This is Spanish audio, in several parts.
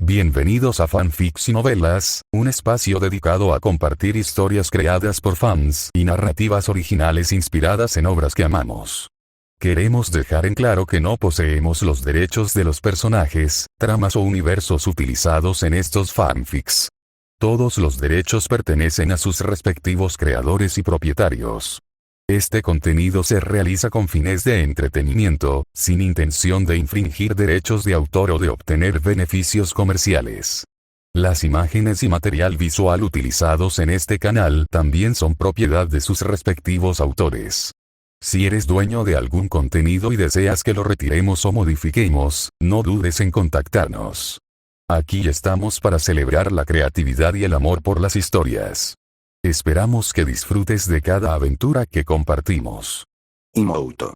Bienvenidos a Fanfics y Novelas, un espacio dedicado a compartir historias creadas por fans y narrativas originales inspiradas en obras que amamos. Queremos dejar en claro que no poseemos los derechos de los personajes, tramas o universos utilizados en estos fanfics. Todos los derechos pertenecen a sus respectivos creadores y propietarios. Este contenido se realiza con fines de entretenimiento, sin intención de infringir derechos de autor o de obtener beneficios comerciales. Las imágenes y material visual utilizados en este canal también son propiedad de sus respectivos autores. Si eres dueño de algún contenido y deseas que lo retiremos o modifiquemos, no dudes en contactarnos. Aquí estamos para celebrar la creatividad y el amor por las historias. Esperamos que disfrutes de cada aventura que compartimos. Imouto.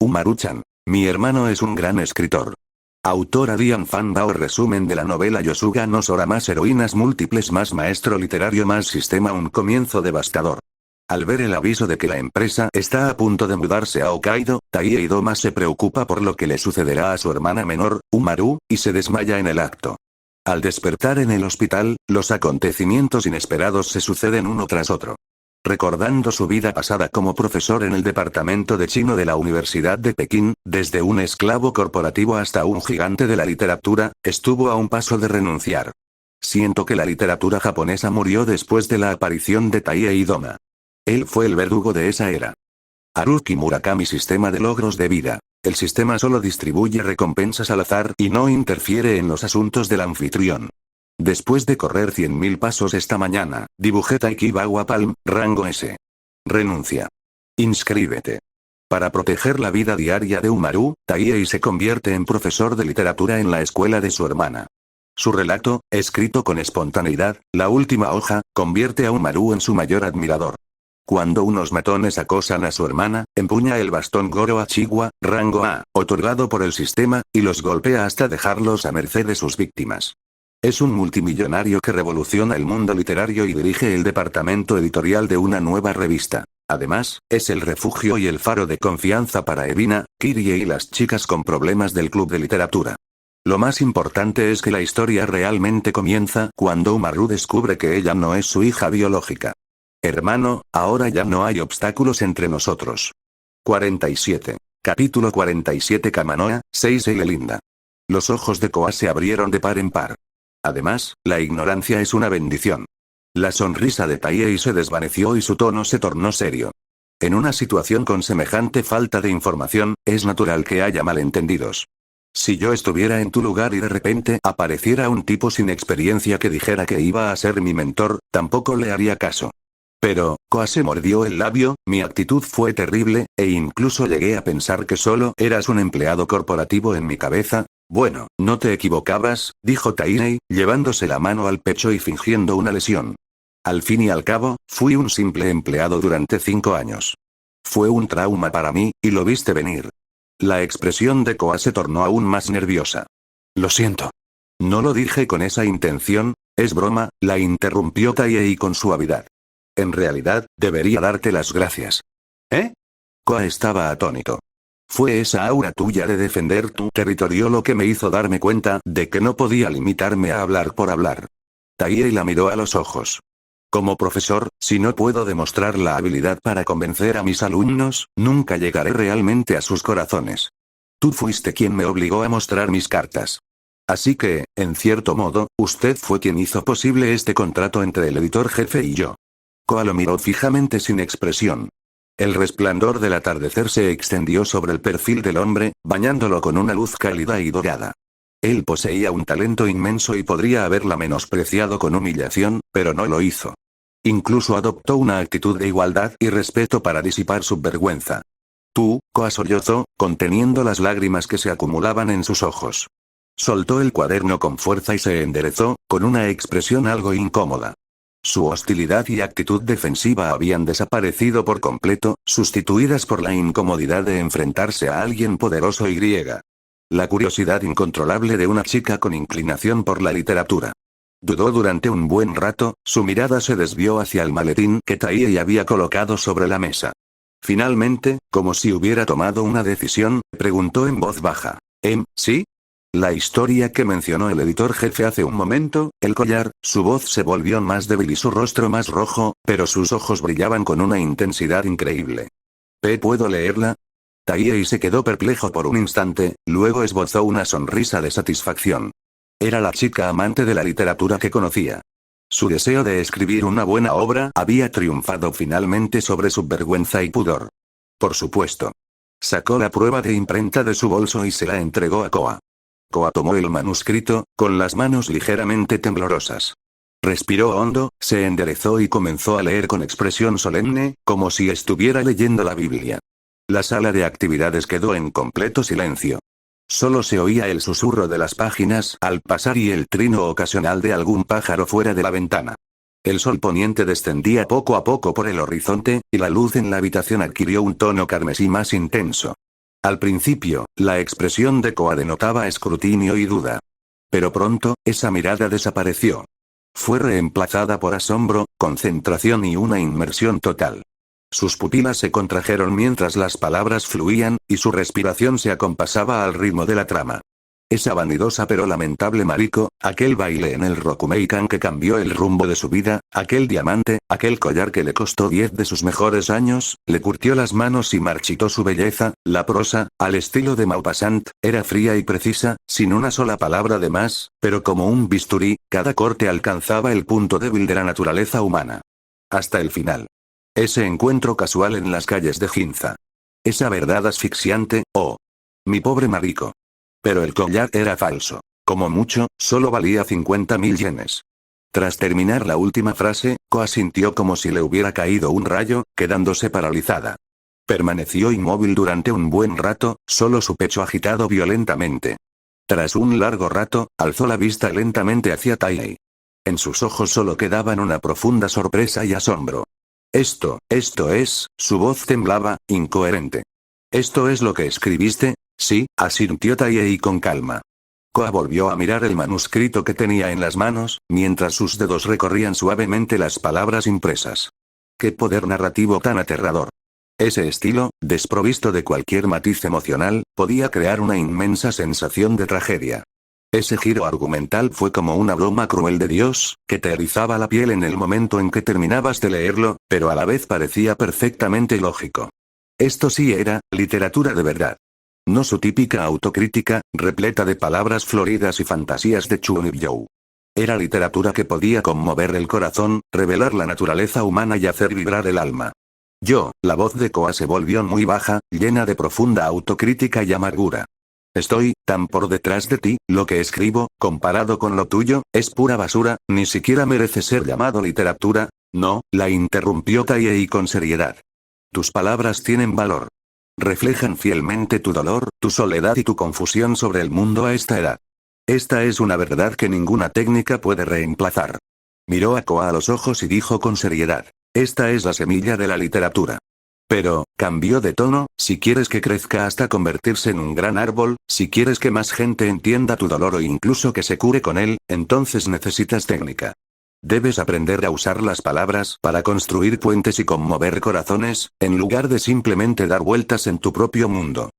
Umaru-chan. Mi hermano es un gran escritor. Autora Dian Fan Bao. Resumen de la novela Yosuga no Sora. Más heroínas múltiples, más maestro literario, más sistema. Un comienzo devastador. Al ver el aviso de que la empresa está a punto de mudarse a Hokkaido, Taie Idoma se preocupa por lo que le sucederá a su hermana menor, Umaru, y se desmaya en el acto. Al despertar en el hospital, los acontecimientos inesperados se suceden uno tras otro. Recordando su vida pasada como profesor en el departamento de chino de la Universidad de Pekín, desde un esclavo corporativo hasta un gigante de la literatura, estuvo a un paso de renunciar. Siento que la literatura japonesa murió después de la aparición de Taie Idoma. Él fue el verdugo de esa era. Haruki Murakami. Sistema de logros de vida. El sistema solo distribuye recompensas al azar y no interfiere en los asuntos del anfitrión. Después de correr 100.000 pasos esta mañana, dibujé Taikibawa Palm, rango S. Renuncia. Inscríbete. Para proteger la vida diaria de Umaru, Taie se convierte en profesor de literatura en la escuela de su hermana. Su relato, escrito con espontaneidad, La última hoja, convierte a Umaru en su mayor admirador. Cuando unos matones acosan a su hermana, empuña el bastón Goro Achiwa, rango A, otorgado por el sistema, y los golpea hasta dejarlos a merced de sus víctimas. Es un multimillonario que revoluciona el mundo literario y dirige el departamento editorial de una nueva revista. Además, es el refugio y el faro de confianza para Erina, Kirie y las chicas con problemas del club de literatura. Lo más importante es que la historia realmente comienza cuando Umaru descubre que ella no es su hija biológica. Hermano, ahora ya no hay obstáculos entre nosotros. 47. Capítulo 47. Kamanoa, Seisei Linda. Los ojos de Koa se abrieron de par en par. Además, la ignorancia es una bendición. La sonrisa de Taie se desvaneció y su tono se tornó serio. En una situación con semejante falta de información, es natural que haya malentendidos. Si yo estuviera en tu lugar y de repente apareciera un tipo sin experiencia que dijera que iba a ser mi mentor, tampoco le haría caso. Pero, Koa se mordió el labio, mi actitud fue terrible, e incluso llegué a pensar que solo eras un empleado corporativo en mi cabeza. Bueno, no te equivocabas, dijo Tainei, llevándose la mano al pecho y fingiendo una lesión. Al fin y al cabo, fui un simple empleado durante 5 años. Fue un trauma para mí, y lo viste venir. La expresión de Koa se tornó aún más nerviosa. Lo siento. No lo dije con esa intención, es broma, la interrumpió Tainei con suavidad. En realidad, debería darte las gracias. ¿Eh? Koa estaba atónito. Fue esa aura tuya de defender tu territorio lo que me hizo darme cuenta de que no podía limitarme a hablar por hablar. Taie la miró a los ojos. Como profesor, si no puedo demostrar la habilidad para convencer a mis alumnos, nunca llegaré realmente a sus corazones. Tú fuiste quien me obligó a mostrar mis cartas. Así que, en cierto modo, usted fue quien hizo posible este contrato entre el editor jefe y yo. Koa lo miró fijamente sin expresión. El resplandor del atardecer se extendió sobre el perfil del hombre, bañándolo con una luz cálida y dorada. Él poseía un talento inmenso y podría haberla menospreciado con humillación, pero no lo hizo. Incluso adoptó una actitud de igualdad y respeto para disipar su vergüenza. Tú, Koa sollozó, conteniendo las lágrimas que se acumulaban en sus ojos. Soltó el cuaderno con fuerza y se enderezó, con una expresión algo incómoda. Su hostilidad y actitud defensiva habían desaparecido por completo, sustituidas por la incomodidad de enfrentarse a alguien poderoso y griega. La curiosidad incontrolable de una chica con inclinación por la literatura. Dudó durante un buen rato, su mirada se desvió hacia el maletín que Taie había colocado sobre la mesa. Finalmente, como si hubiera tomado una decisión, preguntó en voz baja. ¿Sí? La historia que mencionó el editor jefe hace un momento, el collar, su voz se volvió más débil y su rostro más rojo, pero sus ojos brillaban con una intensidad increíble. ¿Puedo leerla? Taihei se quedó perplejo por un instante, luego esbozó una sonrisa de satisfacción. Era la chica amante de la literatura que conocía. Su deseo de escribir una buena obra había triunfado finalmente sobre su vergüenza y pudor. Por supuesto. Sacó la prueba de imprenta de su bolso y se la entregó a Koa. Koa tomó el manuscrito, con las manos ligeramente temblorosas. Respiró hondo, se enderezó y comenzó a leer con expresión solemne, como si estuviera leyendo la Biblia. La sala de actividades quedó en completo silencio. Solo se oía el susurro de las páginas al pasar y el trino ocasional de algún pájaro fuera de la ventana. El sol poniente descendía poco a poco por el horizonte, y la luz en la habitación adquirió un tono carmesí más intenso. Al principio, la expresión de Koa denotaba escrutinio y duda. Pero pronto, esa mirada desapareció. Fue reemplazada por asombro, concentración y una inmersión total. Sus pupilas se contrajeron mientras las palabras fluían, y su respiración se acompasaba al ritmo de la trama. Esa vanidosa pero lamentable Mariko, aquel baile en el Rokumeikan que cambió el rumbo de su vida, aquel diamante, aquel collar que le costó 10 de sus mejores años, le curtió las manos y marchitó su belleza. La prosa, al estilo de Maupassant, era fría y precisa, sin una sola palabra de más, pero como un bisturí, cada corte alcanzaba el punto débil de la naturaleza humana. Hasta el final. Ese encuentro casual en las calles de Ginza. Esa verdad asfixiante, oh. Mi pobre Mariko. Pero el collar era falso. Como mucho, solo valía 50.000 yenes. Tras terminar la última frase, Koa sintió como si le hubiera caído un rayo, quedándose paralizada. Permaneció inmóvil durante un buen rato, solo su pecho agitado violentamente. Tras un largo rato, alzó la vista lentamente hacia Taihei. En sus ojos solo quedaban una profunda sorpresa y asombro. Esto es, su voz temblaba, incoherente. ¿Esto es lo que escribiste? Sí, asintió Taihei con calma. Koa volvió a mirar el manuscrito que tenía en las manos, mientras sus dedos recorrían suavemente las palabras impresas. ¡Qué poder narrativo tan aterrador! Ese estilo, desprovisto de cualquier matiz emocional, podía crear una inmensa sensación de tragedia. Ese giro argumental fue como una broma cruel de Dios, que te erizaba la piel en el momento en que terminabas de leerlo, pero a la vez parecía perfectamente lógico. Esto sí era literatura de verdad. No su típica autocrítica, repleta de palabras floridas y fantasías de Chunibyo. Era literatura que podía conmover el corazón, revelar la naturaleza humana y hacer vibrar el alma. La voz de Koa se volvió muy baja, llena de profunda autocrítica y amargura. Estoy tan por detrás de ti, lo que escribo, comparado con lo tuyo, es pura basura, ni siquiera merece ser llamado literatura. No, la interrumpió Taihei con seriedad. Tus palabras tienen valor. Reflejan fielmente tu dolor, tu soledad y tu confusión sobre el mundo a esta edad. Esta es una verdad que ninguna técnica puede reemplazar. Miró a Koa a los ojos y dijo con seriedad. Esta es la semilla de la literatura. Pero, cambió de tono, si quieres que crezca hasta convertirse en un gran árbol, si quieres que más gente entienda tu dolor o incluso que se cure con él, entonces necesitas técnica. Debes aprender a usar las palabras para construir puentes y conmover corazones, en lugar de simplemente dar vueltas en tu propio mundo.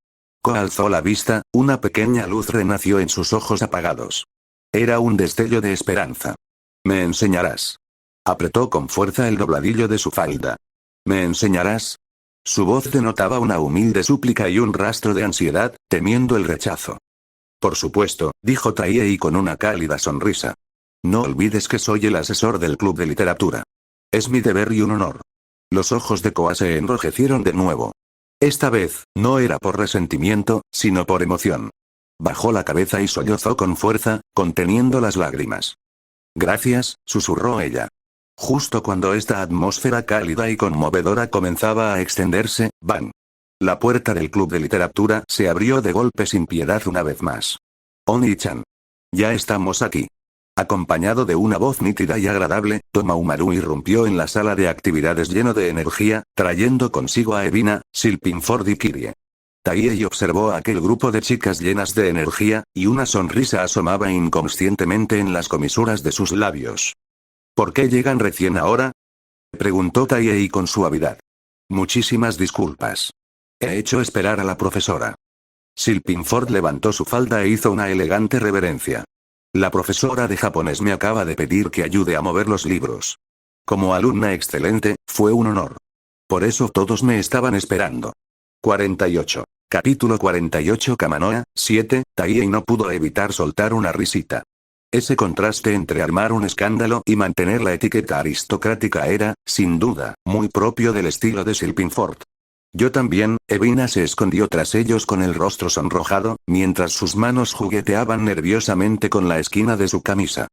Koa alzó la vista, una pequeña luz renació en sus ojos apagados. Era un destello de esperanza. ¿Me enseñarás? Apretó con fuerza el dobladillo de su falda. ¿Me enseñarás? Su voz denotaba una humilde súplica y un rastro de ansiedad, temiendo el rechazo. Por supuesto, dijo Taihei con una cálida sonrisa. No olvides que soy el asesor del club de literatura. Es mi deber y un honor. Los ojos de Koa se enrojecieron de nuevo. Esta vez, no era por resentimiento, sino por emoción. Bajó la cabeza y sollozó con fuerza, conteniendo las lágrimas. Gracias, susurró ella. Justo cuando esta atmósfera cálida y conmovedora comenzaba a extenderse, ¡bang! La puerta del club de literatura se abrió de golpe sin piedad una vez más. Oni-chan. Ya estamos aquí. Acompañado de una voz nítida y agradable, Tomaumaru irrumpió en la sala de actividades lleno de energía, trayendo consigo a Evina, Silpinford y Kirie. Taihei observó a aquel grupo de chicas llenas de energía, y una sonrisa asomaba inconscientemente en las comisuras de sus labios. ¿Por qué llegan recién ahora? Preguntó Taihei con suavidad. Muchísimas disculpas. He hecho esperar a la profesora. Silpinford levantó su falda e hizo una elegante reverencia. La profesora de japonés me acaba de pedir que ayude a mover los libros. Como alumna excelente, fue un honor. Por eso todos me estaban esperando. 48. Capítulo 48. Kamanoa, 7, Taiei no pudo evitar soltar una risita. Ese contraste entre armar un escándalo y mantener la etiqueta aristocrática era, sin duda, muy propio del estilo de Silpinford. Yo también. Evina se escondió tras ellos con el rostro sonrojado, mientras sus manos jugueteaban nerviosamente con la esquina de su camisa.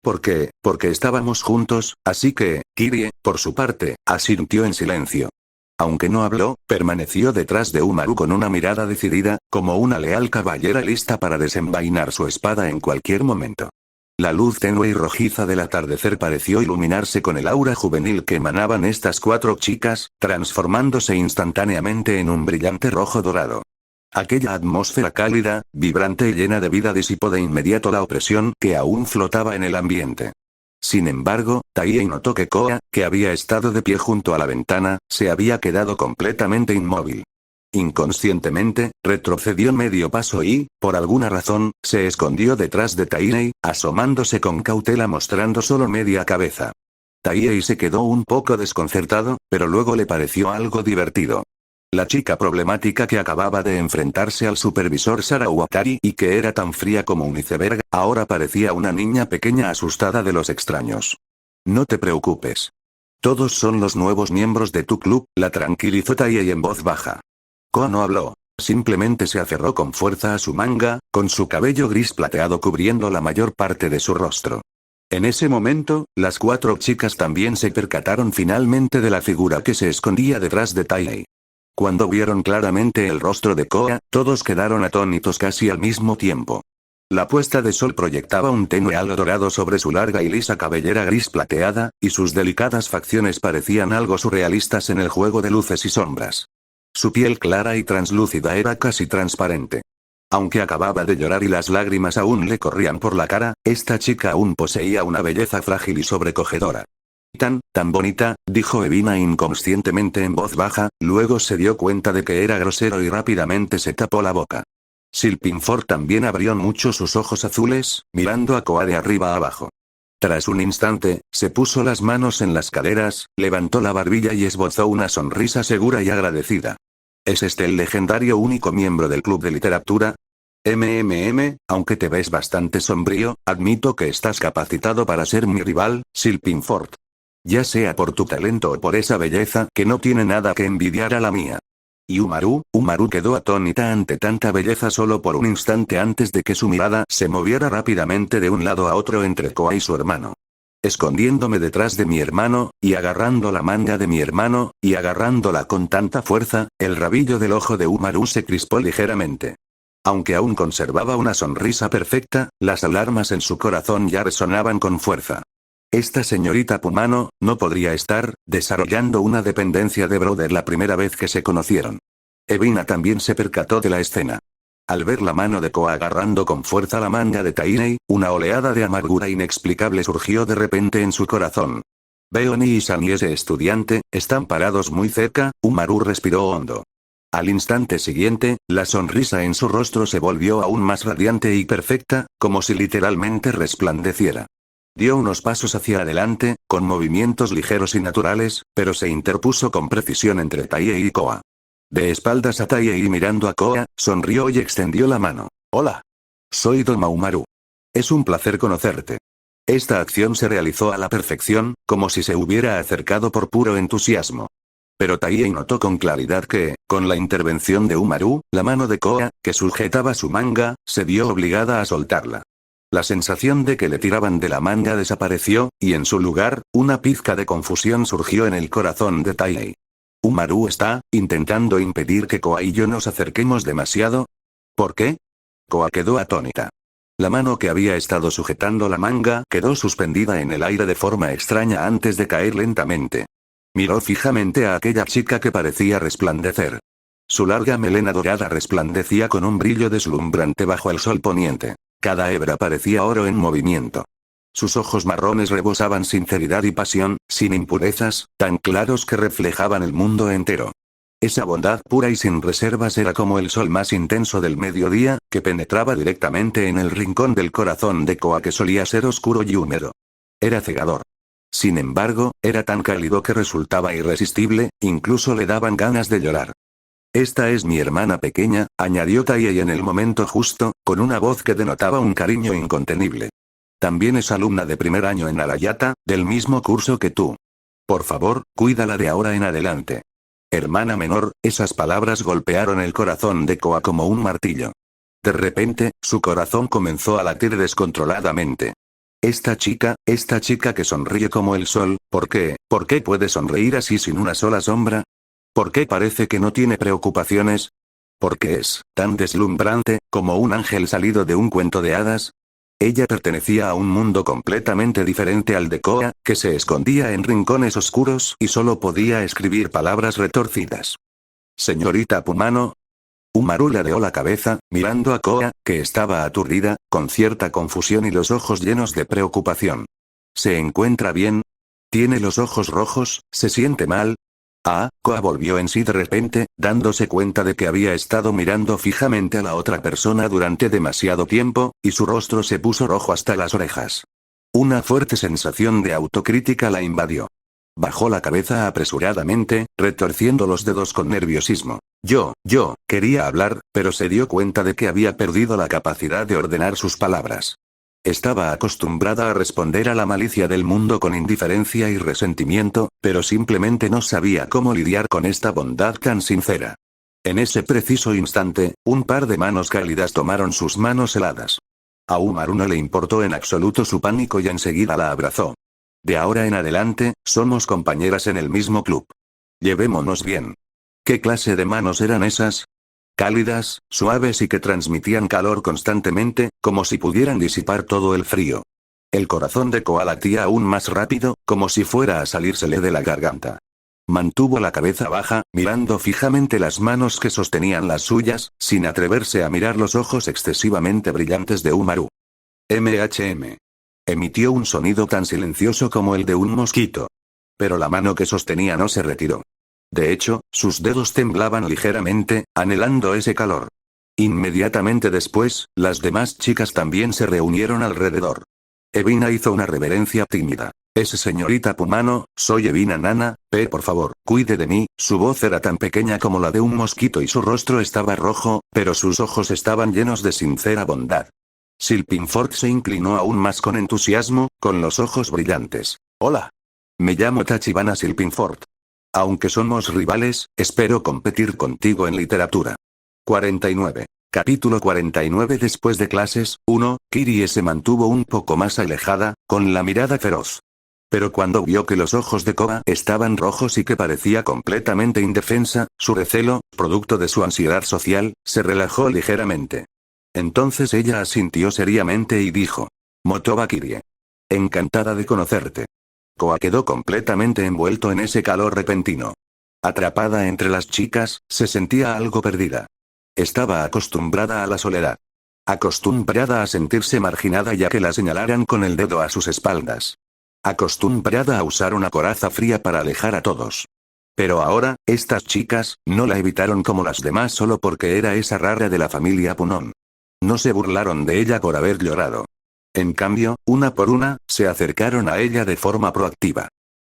¿Por qué? Porque estábamos juntos, así que, Kirie, por su parte, asintió en silencio. Aunque no habló, permaneció detrás de Umaru con una mirada decidida, como una leal caballera lista para desenvainar su espada en cualquier momento. La luz tenue y rojiza del atardecer pareció iluminarse con el aura juvenil que emanaban estas 4 chicas, transformándose instantáneamente en un brillante rojo dorado. Aquella atmósfera cálida, vibrante y llena de vida disipó de inmediato la opresión que aún flotaba en el ambiente. Sin embargo, Taiei notó que Koa, que había estado de pie junto a la ventana, se había quedado completamente inmóvil. Inconscientemente, retrocedió medio paso y, por alguna razón, se escondió detrás de Taiei, asomándose con cautela mostrando solo media cabeza. Taiei se quedó un poco desconcertado, pero luego le pareció algo divertido. La chica problemática que acababa de enfrentarse al supervisor Sarawatari y que era tan fría como un iceberg, ahora parecía una niña pequeña asustada de los extraños. No te preocupes. Todos son los nuevos miembros de tu club, la tranquilizó Taiei en voz baja. Koa no habló. Simplemente se aferró con fuerza a su manga, con su cabello gris plateado cubriendo la mayor parte de su rostro. En ese momento, las 4 chicas también se percataron finalmente de la figura que se escondía detrás de Taiei. Cuando vieron claramente el rostro de Koa, todos quedaron atónitos casi al mismo tiempo. La puesta de sol proyectaba un tenue halo dorado sobre su larga y lisa cabellera gris plateada, y sus delicadas facciones parecían algo surrealistas en el juego de luces y sombras. Su piel clara y translúcida era casi transparente. Aunque acababa de llorar y las lágrimas aún le corrían por la cara, esta chica aún poseía una belleza frágil y sobrecogedora. Tan bonita, dijo Evina inconscientemente en voz baja, luego se dio cuenta de que era grosero y rápidamente se tapó la boca. Silpinford también abrió mucho sus ojos azules, mirando a Koa de arriba a abajo. Tras un instante, se puso las manos en las caderas, levantó la barbilla y esbozó una sonrisa segura y agradecida. ¿Es este el legendario único miembro del club de literatura? Aunque te ves bastante sombrío, admito que estás capacitado para ser mi rival, Silpinford. Ya sea por tu talento o por esa belleza que no tiene nada que envidiar a la mía. Y Umaru quedó atónita ante tanta belleza solo por un instante antes de que su mirada se moviera rápidamente de un lado a otro entre Koa y su hermano. Escondiéndome detrás de mi hermano, y agarrando la manga de mi hermano, y agarrándola con tanta fuerza, el rabillo del ojo de Umaru se crispó ligeramente. Aunque aún conservaba una sonrisa perfecta, las alarmas en su corazón ya resonaban con fuerza. Esta señorita Pumano, no podría estar desarrollando una dependencia de Brother la primera vez que se conocieron. Evina también se percató de la escena. Al ver la mano de Koa agarrando con fuerza la manga de Taiei, una oleada de amargura inexplicable surgió de repente en su corazón. Beoni y San y ese estudiante, están parados muy cerca, Umaru respiró hondo. Al instante siguiente, la sonrisa en su rostro se volvió aún más radiante y perfecta, como si literalmente resplandeciera. Dio unos pasos hacia adelante, con movimientos ligeros y naturales, pero se interpuso con precisión entre Taiei y Koa. De espaldas a Taiei y mirando a Koa, sonrió y extendió la mano. Hola. Soy Doma Umaru. Es un placer conocerte. Esta acción se realizó a la perfección, como si se hubiera acercado por puro entusiasmo. Pero Taiei notó con claridad que, con la intervención de Umaru, la mano de Koa, que sujetaba su manga, se vio obligada a soltarla. La sensación de que le tiraban de la manga desapareció, y en su lugar, una pizca de confusión surgió en el corazón de Taiei. ¿Umaru está intentando impedir que Koa y yo nos acerquemos demasiado? ¿Por qué? Koa quedó atónita. La mano que había estado sujetando la manga quedó suspendida en el aire de forma extraña antes de caer lentamente. Miró fijamente a aquella chica que parecía resplandecer. Su larga melena dorada resplandecía con un brillo deslumbrante bajo el sol poniente. Cada hebra parecía oro en movimiento. Sus ojos marrones rebosaban sinceridad y pasión, sin impurezas, tan claros que reflejaban el mundo entero. Esa bondad pura y sin reservas era como el sol más intenso del mediodía, que penetraba directamente en el rincón del corazón de Koa que solía ser oscuro y húmedo. Era cegador. Sin embargo, era tan cálido que resultaba irresistible, incluso le daban ganas de llorar. Esta es mi hermana pequeña, añadió Taiyei en el momento justo, con una voz que denotaba un cariño incontenible. También es alumna de primer año en Arayata, del mismo curso que tú. Por favor, cuídala de ahora en adelante. Hermana menor, esas palabras golpearon el corazón de Koa como un martillo. De repente, su corazón comenzó a latir descontroladamente. Esta chica que sonríe como el sol, ¿por qué? ¿Por qué puede sonreír así sin una sola sombra? ¿Por qué parece que no tiene preocupaciones? ¿Por qué es tan deslumbrante, como un ángel salido de un cuento de hadas? Ella pertenecía a un mundo completamente diferente al de Koa, que se escondía en rincones oscuros y solo podía escribir palabras retorcidas. Señorita Pumano. Umaru ladeó la cabeza, mirando a Koa, que estaba aturdida, con cierta confusión y los ojos llenos de preocupación. ¿Se encuentra bien? ¿Tiene los ojos rojos? ¿Se siente mal? Koa volvió en sí de repente, dándose cuenta de que había estado mirando fijamente a la otra persona durante demasiado tiempo, y su rostro se puso rojo hasta las orejas. Una fuerte sensación de autocrítica la invadió. Bajó la cabeza apresuradamente, retorciendo los dedos con nerviosismo. Yo quería hablar, pero se dio cuenta de que había perdido la capacidad de ordenar sus palabras. Estaba acostumbrada a responder a la malicia del mundo con indiferencia y resentimiento, pero simplemente no sabía cómo lidiar con esta bondad tan sincera. En ese preciso instante, un par de manos cálidas tomaron sus manos heladas. A Umaru no le importó en absoluto su pánico y enseguida la abrazó. De ahora en adelante, somos compañeras en el mismo club. Llevémonos bien. ¿Qué clase de manos eran esas? Cálidas, suaves y que transmitían calor constantemente, como si pudieran disipar todo el frío. El corazón de Koa latía aún más rápido, como si fuera a salírsele de la garganta. Mantuvo la cabeza baja, mirando fijamente las manos que sostenían las suyas, sin atreverse a mirar los ojos excesivamente brillantes de Umaru. MHM. Emitió un sonido tan silencioso como el de un mosquito. Pero la mano que sostenía no se retiró. De hecho, sus dedos temblaban ligeramente, anhelando ese calor. Inmediatamente después, las demás chicas también se reunieron alrededor. Evina hizo una reverencia tímida. Señorita Pumano, soy Evina Nana, por favor, cuide de mí. Su voz era tan pequeña como la de un mosquito y su rostro estaba rojo, pero sus ojos estaban llenos de sincera bondad. Silpinford se inclinó aún más con entusiasmo, con los ojos brillantes. Hola. Me llamo Tachibana Silpinford. Aunque somos rivales, espero competir contigo en literatura. 49. Capítulo 49. Después de clases, 1, Kirie se mantuvo un poco más alejada, con la mirada feroz. Pero cuando vio que los ojos de Koa estaban rojos y que parecía completamente indefensa, su recelo, producto de su ansiedad social, se relajó ligeramente. Entonces ella asintió seriamente y dijo: Motoba Kirie. Encantada de conocerte. Koa quedó completamente envuelto en ese calor repentino. Atrapada entre las chicas, se sentía algo perdida. Estaba acostumbrada a la soledad. Acostumbrada a sentirse marginada y a que la señalaran con el dedo a sus espaldas. Acostumbrada a usar una coraza fría para alejar a todos. Pero ahora, estas chicas, no la evitaron como las demás solo porque era esa rara de la familia Punon. No se burlaron de ella por haber llorado. En cambio, una por una, se acercaron a ella de forma proactiva.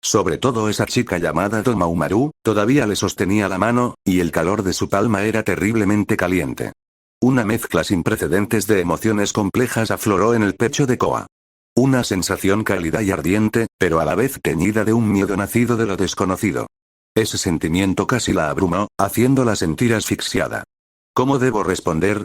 Sobre todo esa chica llamada Toma Umaru, todavía le sostenía la mano, y el calor de su palma era terriblemente caliente. Una mezcla sin precedentes de emociones complejas afloró en el pecho de Koa. Una sensación cálida y ardiente, pero a la vez teñida de un miedo nacido de lo desconocido. Ese sentimiento casi la abrumó, haciéndola sentir asfixiada. ¿Cómo debo responder?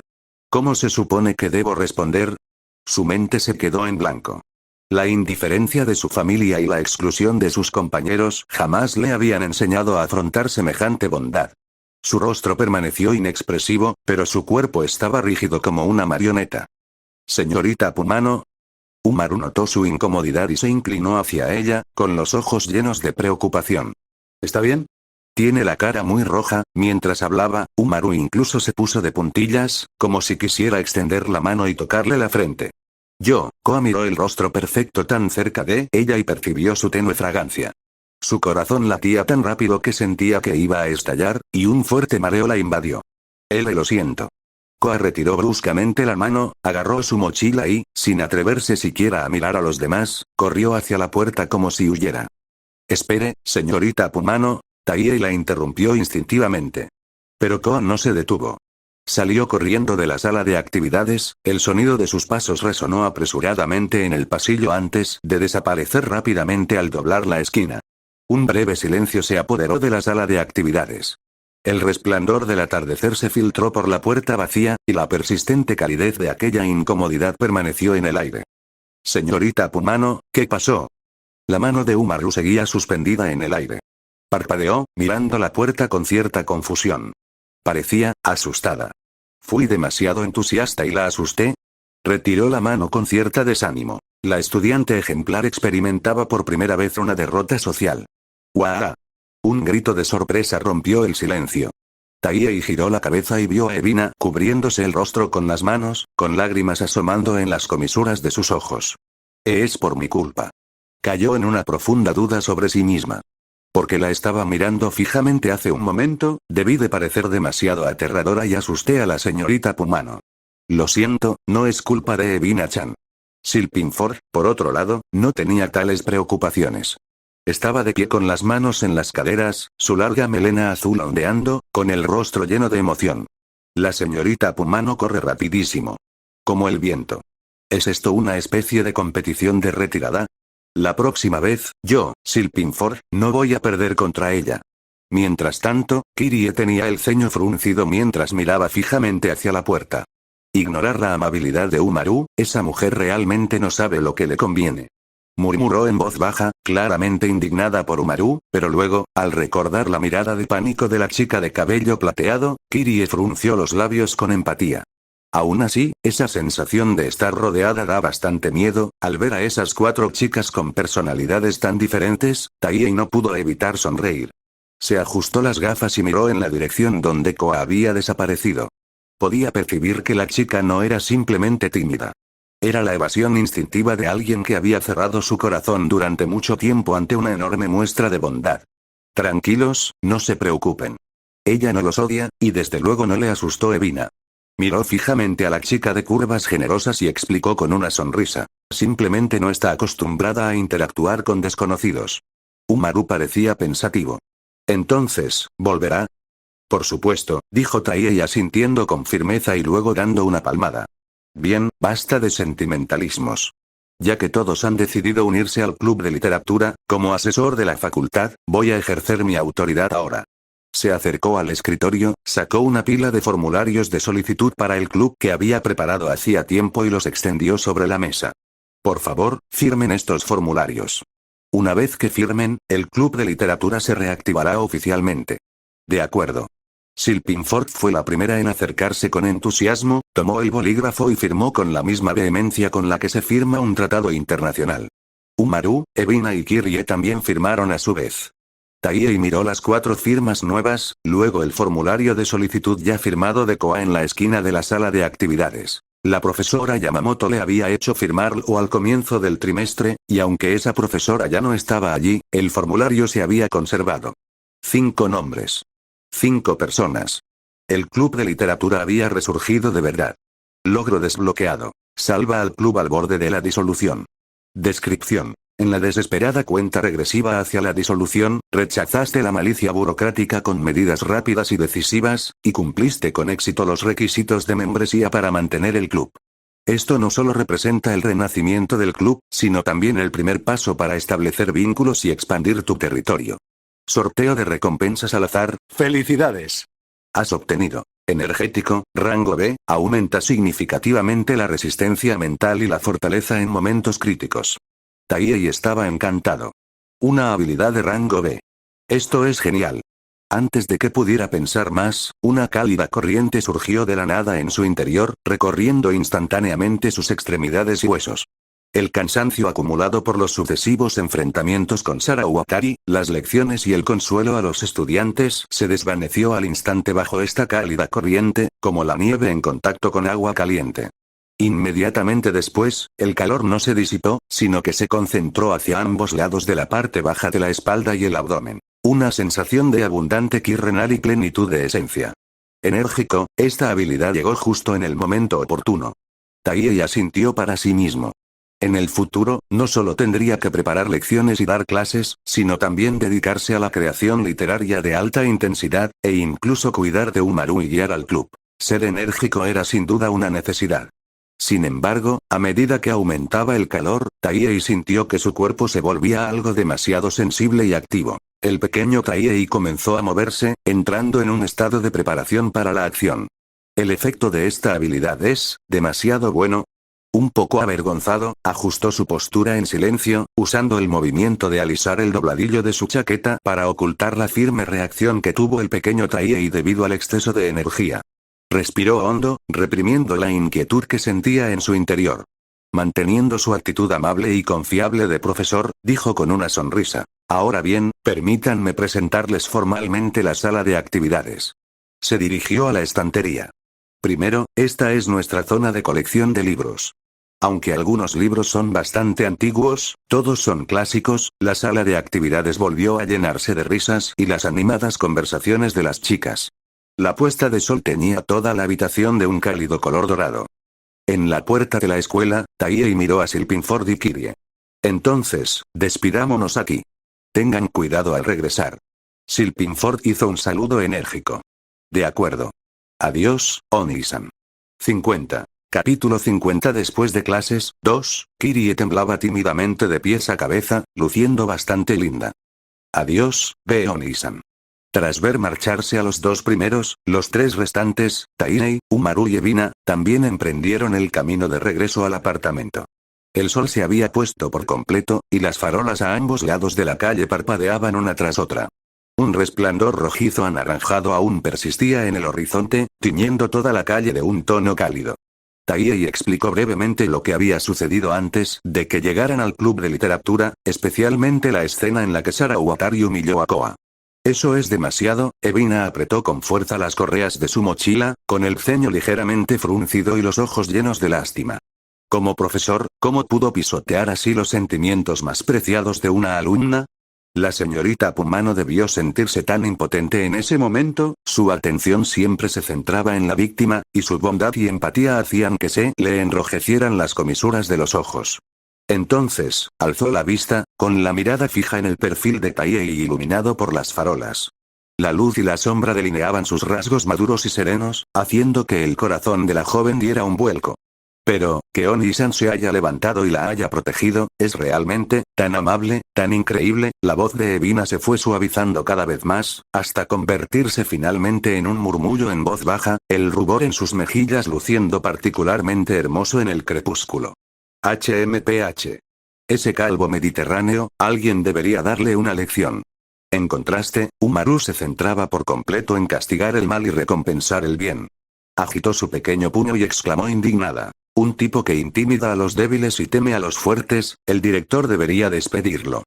¿Cómo se supone que debo responder? Su mente se quedó en blanco. La indiferencia de su familia y la exclusión de sus compañeros jamás le habían enseñado a afrontar semejante bondad. Su rostro permaneció inexpresivo, pero su cuerpo estaba rígido como una marioneta. Señorita Pumano. Umaru notó su incomodidad y se inclinó hacia ella, con los ojos llenos de preocupación. ¿Está bien? Tiene la cara muy roja. Mientras hablaba, Umaru incluso se puso de puntillas, como si quisiera extender la mano y tocarle la frente. Koa miró el rostro perfecto tan cerca de ella y percibió su tenue fragancia. Su corazón latía tan rápido que sentía que iba a estallar, y un fuerte mareo la invadió. Lo siento. Koa retiró bruscamente la mano, agarró su mochila y, sin atreverse siquiera a mirar a los demás, corrió hacia la puerta como si huyera. Espere, señorita Pumano, Taie la interrumpió instintivamente. Pero Koa no se detuvo. Salió corriendo de la sala de actividades, el sonido de sus pasos resonó apresuradamente en el pasillo antes de desaparecer rápidamente al doblar la esquina. Un breve silencio se apoderó de la sala de actividades. El resplandor del atardecer se filtró por la puerta vacía, y la persistente calidez de aquella incomodidad permaneció en el aire. Señorita Pumano, ¿qué pasó? La mano de Umaru seguía suspendida en el aire. Parpadeó, mirando la puerta con cierta confusión. Parecía asustada. ¿Fui demasiado entusiasta y la asusté? Retiró la mano con cierta desánimo. La estudiante ejemplar experimentaba por primera vez una derrota social. ¡Guau! Un grito de sorpresa rompió el silencio. Taie giró la cabeza y vio a Evina cubriéndose el rostro con las manos, con lágrimas asomando en las comisuras de sus ojos. Es por mi culpa. Cayó en una profunda duda sobre sí misma. Porque la estaba mirando fijamente hace un momento, debí de parecer demasiado aterradora y asusté a la señorita Pumano. Lo siento, no es culpa de Evina-chan. Silpinford, por otro lado, no tenía tales preocupaciones. Estaba de pie con las manos en las caderas, su larga melena azul ondeando, con el rostro lleno de emoción. La señorita Pumano corre rapidísimo. Como el viento. ¿Es esto una especie de competición de retirada? La próxima vez, yo, Silpinford, no voy a perder contra ella. Mientras tanto, Kirie tenía el ceño fruncido mientras miraba fijamente hacia la puerta. Ignorar la amabilidad de Umaru, esa mujer realmente no sabe lo que le conviene. Murmuró en voz baja, claramente indignada por Umaru, pero luego, al recordar la mirada de pánico de la chica de cabello plateado, Kirie frunció los labios con empatía. Aún así, esa sensación de estar rodeada da bastante miedo, al ver a esas 4 chicas con personalidades tan diferentes, Taie no pudo evitar sonreír. Se ajustó las gafas y miró en la dirección donde Koa había desaparecido. Podía percibir que la chica no era simplemente tímida. Era la evasión instintiva de alguien que había cerrado su corazón durante mucho tiempo ante una enorme muestra de bondad. Tranquilos, no se preocupen. Ella no los odia, y desde luego no le asustó Evina. Miró fijamente a la chica de curvas generosas y explicó con una sonrisa. Simplemente no está acostumbrada a interactuar con desconocidos. Umaru parecía pensativo. Entonces, ¿volverá? Por supuesto, dijo Taie asintiendo con firmeza y luego dando una palmada. Bien, basta de sentimentalismos. Ya que todos han decidido unirse al club de literatura, como asesor de la facultad, voy a ejercer mi autoridad ahora. Se acercó al escritorio, sacó una pila de formularios de solicitud para el club que había preparado hacía tiempo y los extendió sobre la mesa. Por favor, firmen estos formularios. Una vez que firmen, el club de literatura se reactivará oficialmente. De acuerdo. Silpinford fue la primera en acercarse con entusiasmo, tomó el bolígrafo y firmó con la misma vehemencia con la que se firma un tratado internacional. Umaru, Evina y Kirie también firmaron a su vez. Taie miró las 4 firmas nuevas, luego el formulario de solicitud ya firmado de Koa en la esquina de la sala de actividades. La profesora Yamamoto le había hecho firmarlo al comienzo del trimestre, y aunque esa profesora ya no estaba allí, el formulario se había conservado. 5 nombres. 5 personas. El club de literatura había resurgido de verdad. Logro desbloqueado. Salva al club al borde de la disolución. Descripción. En la desesperada cuenta regresiva hacia la disolución, rechazaste la malicia burocrática con medidas rápidas y decisivas, y cumpliste con éxito los requisitos de membresía para mantener el club. Esto no solo representa el renacimiento del club, sino también el primer paso para establecer vínculos y expandir tu territorio. Sorteo de recompensas al azar, ¡felicidades! Has obtenido energético, rango B, aumenta significativamente la resistencia mental y la fortaleza en momentos críticos. Taie estaba encantado. Una habilidad de rango B. Esto es genial. Antes de que pudiera pensar más, una cálida corriente surgió de la nada en su interior, recorriendo instantáneamente sus extremidades y huesos. El cansancio acumulado por los sucesivos enfrentamientos con Sara Wakari, las lecciones y el consuelo a los estudiantes se desvaneció al instante bajo esta cálida corriente, como la nieve en contacto con agua caliente. Inmediatamente después, el calor no se disipó, sino que se concentró hacia ambos lados de la parte baja de la espalda y el abdomen. Una sensación de abundante ki renal y plenitud de esencia. Enérgico, esta habilidad llegó justo en el momento oportuno. Taiei asintió para sí mismo. En el futuro, no solo tendría que preparar lecciones y dar clases, sino también dedicarse a la creación literaria de alta intensidad, e incluso cuidar de Umaru y guiar al club. Ser enérgico era sin duda una necesidad. Sin embargo, a medida que aumentaba el calor, Taiei sintió que su cuerpo se volvía algo demasiado sensible y activo. El pequeño Taiei comenzó a moverse, entrando en un estado de preparación para la acción. El efecto de esta habilidad es demasiado bueno. Un poco avergonzado, ajustó su postura en silencio, usando el movimiento de alisar el dobladillo de su chaqueta para ocultar la firme reacción que tuvo el pequeño Taiei debido al exceso de energía. Respiró hondo, reprimiendo la inquietud que sentía en su interior. Manteniendo su actitud amable y confiable de profesor, dijo con una sonrisa: ahora bien, permítanme presentarles formalmente la sala de actividades. Se dirigió a la estantería. Primero, esta es nuestra zona de colección de libros. Aunque algunos libros son bastante antiguos, todos son clásicos, la sala de actividades volvió a llenarse de risas y las animadas conversaciones de las chicas. La puesta de sol teñía toda la habitación de un cálido color dorado. En la puerta de la escuela, Taiei miró a Silpinford y Kirie. Entonces, despidámonos aquí. Tengan cuidado al regresar. Silpinford hizo un saludo enérgico. De acuerdo. Adiós, Oni-san. 50. Capítulo 50. Después de clases, 2, Kirie temblaba tímidamente de pies a cabeza, luciendo bastante linda. Adiós, Oni-san. Tras ver marcharse a los dos primeros, los tres restantes, Taiei, Umaru y Ebina, también emprendieron el camino de regreso al apartamento. El sol se había puesto por completo, y las farolas a ambos lados de la calle parpadeaban una tras otra. Un resplandor rojizo anaranjado aún persistía en el horizonte, tiñendo toda la calle de un tono cálido. Taiei explicó brevemente lo que había sucedido antes de que llegaran al club de literatura, especialmente la escena en la que Sara Uatari humilló a Koa. Eso es demasiado. Ebina apretó con fuerza las correas de su mochila, con el ceño ligeramente fruncido y los ojos llenos de lástima. Como profesor, ¿cómo pudo pisotear así los sentimientos más preciados de una alumna? La señorita Pumano debió sentirse tan impotente en ese momento, su atención siempre se centraba en la víctima, y su bondad y empatía hacían que se le enrojecieran las comisuras de los ojos. Entonces, alzó la vista, con la mirada fija en el perfil de Taiei iluminado por las farolas. La luz y la sombra delineaban sus rasgos maduros y serenos, haciendo que el corazón de la joven diera un vuelco. Pero, que Oni-san se haya levantado y la haya protegido, es realmente tan amable, tan increíble. La voz de Ebina se fue suavizando cada vez más, hasta convertirse finalmente en un murmullo en voz baja, el rubor en sus mejillas luciendo particularmente hermoso en el crepúsculo. HMPH. Ese calvo mediterráneo, alguien debería darle una lección. En contraste, Umaru se centraba por completo en castigar el mal y recompensar el bien. Agitó su pequeño puño y exclamó indignada: un tipo que intimida a los débiles y teme a los fuertes, el director debería despedirlo.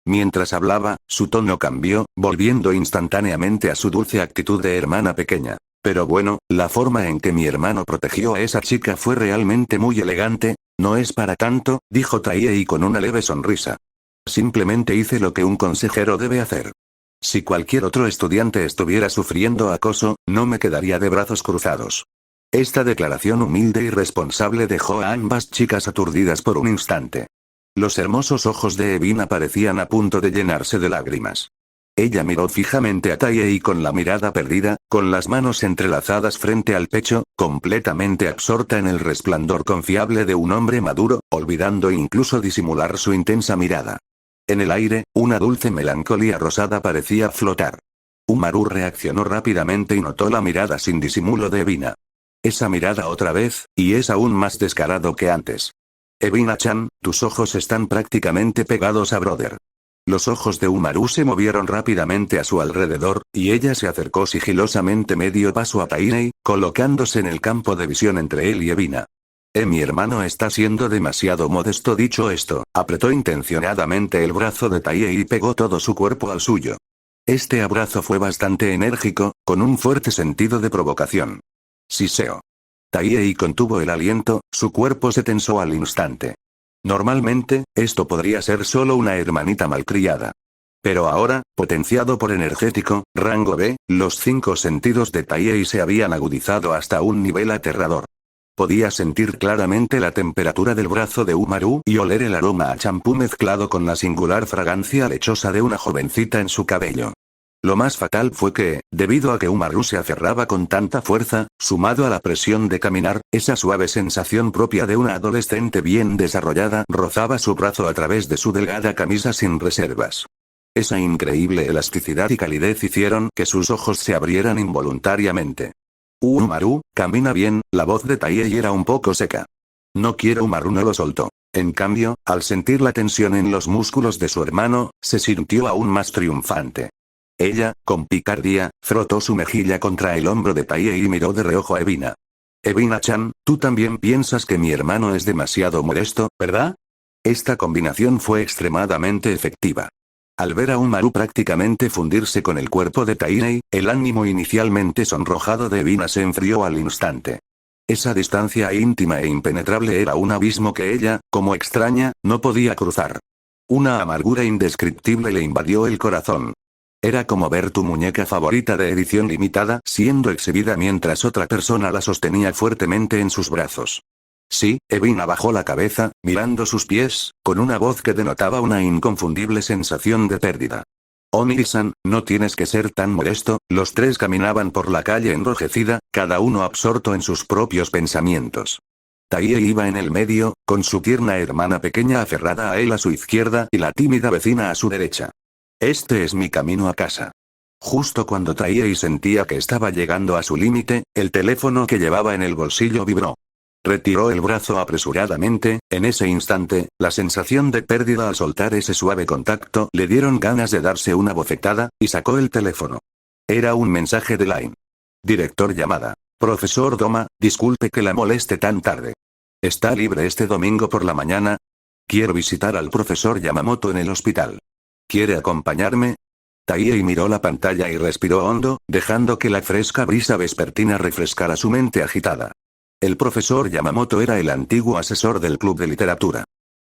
Mientras hablaba, su tono cambió, volviendo instantáneamente a su dulce actitud de hermana pequeña. Pero bueno, la forma en que mi hermano protegió a esa chica fue realmente muy elegante. No es para tanto, dijo Taiei con una leve sonrisa. Simplemente hice lo que un consejero debe hacer. Si cualquier otro estudiante estuviera sufriendo acoso, no me quedaría de brazos cruzados. Esta declaración humilde y responsable dejó a ambas chicas aturdidas por un instante. Los hermosos ojos de Ebina parecían a punto de llenarse de lágrimas. Ella miró fijamente a Taiei con la mirada perdida, con las manos entrelazadas frente al pecho, completamente absorta en el resplandor confiable de un hombre maduro, olvidando incluso disimular su intensa mirada. En el aire, una dulce melancolía rosada parecía flotar. Umaru reaccionó rápidamente y notó la mirada sin disimulo de Ebina. Esa mirada otra vez, y es aún más descarado que antes. Ebina-chan, tus ojos están prácticamente pegados a Brother. Los ojos de Umaru se movieron rápidamente a su alrededor, y ella se acercó sigilosamente medio paso a Taiei, colocándose en el campo de visión entre él y Ebina. Mi hermano está siendo demasiado modesto. Dicho esto, apretó intencionadamente el brazo de Taiei y pegó todo su cuerpo al suyo. Este abrazo fue bastante enérgico, con un fuerte sentido de provocación. Siseo. Taihei contuvo el aliento, su cuerpo se tensó al instante. Normalmente, esto podría ser solo una hermanita malcriada. Pero ahora, potenciado por energético, rango B, los 5 sentidos de Taihei se habían agudizado hasta un nivel aterrador. Podía sentir claramente la temperatura del brazo de Umaru y oler el aroma a champú mezclado con la singular fragancia lechosa de una jovencita en su cabello. Lo más fatal fue que, debido a que Umaru se aferraba con tanta fuerza, sumado a la presión de caminar, esa suave sensación propia de una adolescente bien desarrollada rozaba su brazo a través de su delgada camisa sin reservas. Esa increíble elasticidad y calidez hicieron que sus ojos se abrieran involuntariamente. Umaru, camina bien, la voz de Taihei era un poco seca. No quiero. Umaru no lo soltó. En cambio, al sentir la tensión en los músculos de su hermano, se sintió aún más triunfante. Ella, con picardía, frotó su mejilla contra el hombro de Taihei y miró de reojo a Evina. Evina-chan, tú también piensas que mi hermano es demasiado modesto, ¿verdad? Esta combinación fue extremadamente efectiva. Al ver a Umaru prácticamente fundirse con el cuerpo de Taihei, el ánimo inicialmente sonrojado de Evina se enfrió al instante. Esa distancia íntima e impenetrable era un abismo que ella, como extraña, no podía cruzar. Una amargura indescriptible le invadió el corazón. Era como ver tu muñeca favorita de edición limitada siendo exhibida mientras otra persona la sostenía fuertemente en sus brazos. Sí, Evina bajó la cabeza, mirando sus pies, con una voz que denotaba una inconfundible sensación de pérdida. Oniri-san, no tienes que ser tan modesto. Los tres caminaban por la calle enrojecida, cada uno absorto en sus propios pensamientos. Taihei iba en el medio, con su tierna hermana pequeña aferrada a él a su izquierda y la tímida vecina a su derecha. Este es mi camino a casa. Justo cuando Taihei sentía que estaba llegando a su límite, el teléfono que llevaba en el bolsillo vibró. Retiró el brazo apresuradamente, en ese instante, la sensación de pérdida al soltar ese suave contacto le dieron ganas de darse una bofetada, y sacó el teléfono. Era un mensaje de Line. Director llamada. Profesor Doma, disculpe que la moleste tan tarde. ¿Está libre este domingo por la mañana? Quiero visitar al profesor Yamamoto en el hospital. ¿Quiere acompañarme? Taihei miró la pantalla y respiró hondo, dejando que la fresca brisa vespertina refrescara su mente agitada. El profesor Yamamoto era el antiguo asesor del club de literatura.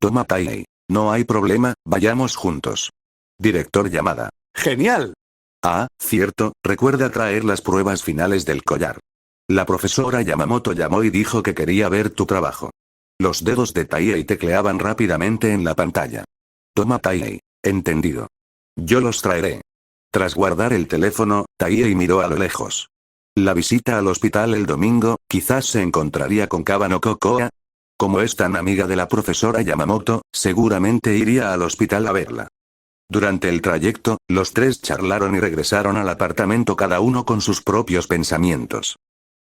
Toma Taihei. No hay problema, vayamos juntos. Director llamada. ¡Genial! Ah, cierto, recuerda traer las pruebas finales del collar. La profesora Yamamoto llamó y dijo que quería ver tu trabajo. Los dedos de Taihei tecleaban rápidamente en la pantalla. Toma Taihei. Entendido. Yo los traeré. Tras guardar el teléfono, Taihei miró a lo lejos. La visita al hospital el domingo, quizás se encontraría con Kaba no Kokoa. Como es tan amiga de la profesora Yamamoto, seguramente iría al hospital a verla. Durante el trayecto, los tres charlaron y regresaron al apartamento cada uno con sus propios pensamientos.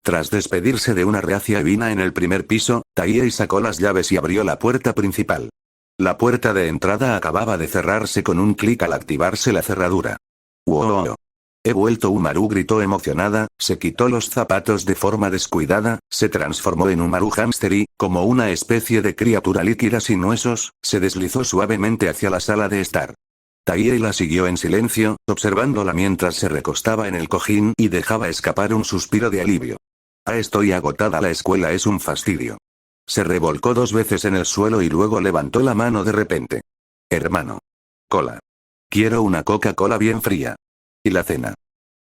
Tras despedirse de una reacia Evina en el primer piso, Taihei sacó las llaves y abrió la puerta principal. La puerta de entrada acababa de cerrarse con un clic al activarse la cerradura. ¡Wow! He vuelto. Umaru gritó emocionada, se quitó los zapatos de forma descuidada, se transformó en Umaru hámster y, como una especie de criatura líquida sin huesos, se deslizó suavemente hacia la sala de estar. Taihei la siguió en silencio, observándola mientras se recostaba en el cojín y dejaba escapar un suspiro de alivio. Estoy agotada. La escuela es un fastidio. Se revolcó 2 veces en el suelo y luego levantó la mano de repente. Hermano. Cola. Quiero una Coca-Cola bien fría. ¿Y la cena?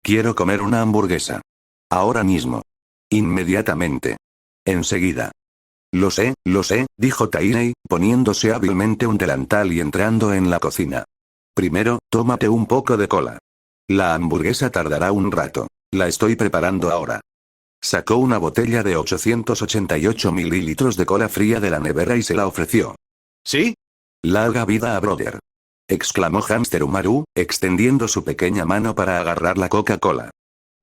Quiero comer una hamburguesa. Ahora mismo. Inmediatamente. Enseguida. Lo sé, dijo Taihei, poniéndose hábilmente un delantal y entrando en la cocina. Primero, tómate un poco de cola. La hamburguesa tardará un rato. La estoy preparando ahora. Sacó una botella de 888 mililitros de cola fría de la nevera y se la ofreció. ¿Sí? Larga vida a brother. Exclamó Hámster Umaru, extendiendo su pequeña mano para agarrar la Coca-Cola.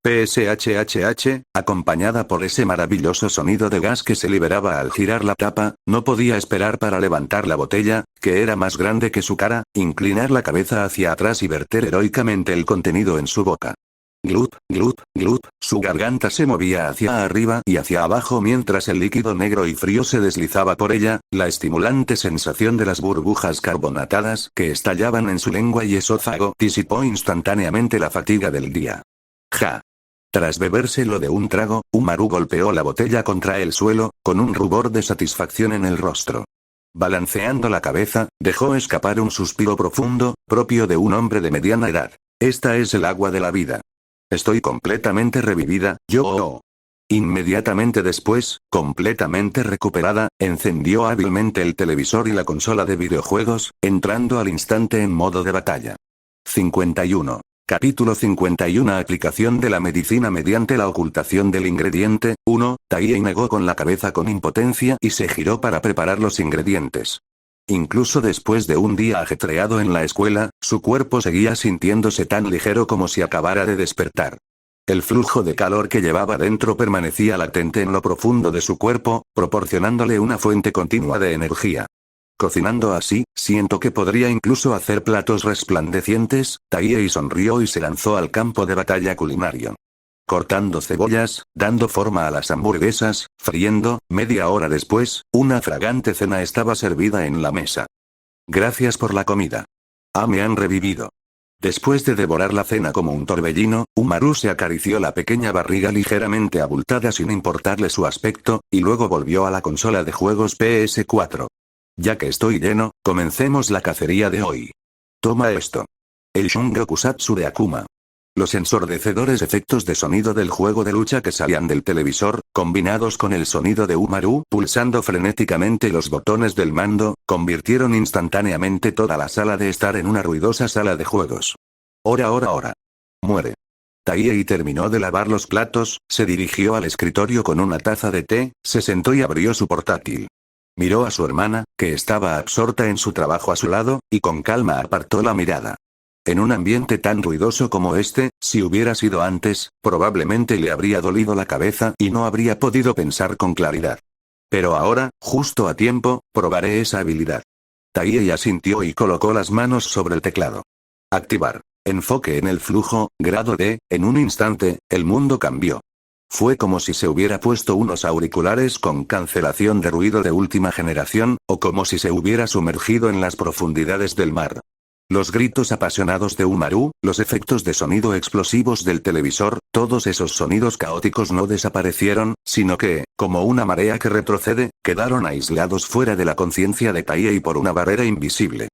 PSHHH, acompañada por ese maravilloso sonido de gas que se liberaba al girar la tapa, no podía esperar para levantar la botella, que era más grande que su cara, inclinar la cabeza hacia atrás y verter heroicamente el contenido en su boca. Glup, glup, glup, su garganta se movía hacia arriba y hacia abajo mientras el líquido negro y frío se deslizaba por ella, la estimulante sensación de las burbujas carbonatadas que estallaban en su lengua y esófago disipó instantáneamente la fatiga del día. Ja. Tras bebérselo de un trago, Umaru golpeó la botella contra el suelo, con un rubor de satisfacción en el rostro. Balanceando la cabeza, dejó escapar un suspiro profundo, propio de un hombre de mediana edad. Esta es el agua de la vida. Estoy completamente revivida, yo. Inmediatamente después, completamente recuperada, encendió hábilmente el televisor y la consola de videojuegos, entrando al instante en modo de batalla. 51. Capítulo 51. Aplicación de la medicina mediante la ocultación del ingrediente. 1. Taihei negó con la cabeza con impotencia y se giró para preparar los ingredientes. Incluso después de un día ajetreado en la escuela, su cuerpo seguía sintiéndose tan ligero como si acabara de despertar. El flujo de calor que llevaba dentro permanecía latente en lo profundo de su cuerpo, proporcionándole una fuente continua de energía. Cocinando así, siento que podría incluso hacer platos resplandecientes. Taihei sonrió y se lanzó al campo de batalla culinario. Cortando cebollas, dando forma a las hamburguesas, friendo, media hora después, una fragante cena estaba servida en la mesa. Gracias por la comida. Me han revivido. Después de devorar la cena como un torbellino, Umaru se acarició la pequeña barriga ligeramente abultada sin importarle su aspecto, y luego volvió a la consola de juegos PS4. Ya que estoy lleno, comencemos la cacería de hoy. Toma esto. El Shungokusatsu de Akuma. Los ensordecedores efectos de sonido del juego de lucha que salían del televisor, combinados con el sonido de Umaru pulsando frenéticamente los botones del mando, convirtieron instantáneamente toda la sala de estar en una ruidosa sala de juegos. Ora. Muere. Taihei terminó de lavar los platos, se dirigió al escritorio con una taza de té, se sentó y abrió su portátil. Miró a su hermana, que estaba absorta en su trabajo a su lado, y con calma apartó la mirada. En un ambiente tan ruidoso como este, si hubiera sido antes, probablemente le habría dolido la cabeza y no habría podido pensar con claridad. Pero ahora, justo a tiempo, probaré esa habilidad. Taihei asintió y colocó las manos sobre el teclado. Activar. Enfoque en el flujo, grado D. En un instante, el mundo cambió. Fue como si se hubiera puesto unos auriculares con cancelación de ruido de última generación, o como si se hubiera sumergido en las profundidades del mar. Los gritos apasionados de Umaru, los efectos de sonido explosivos del televisor, todos esos sonidos caóticos no desaparecieron, sino que, como una marea que retrocede, quedaron aislados fuera de la conciencia de Taihei por una barrera invisible.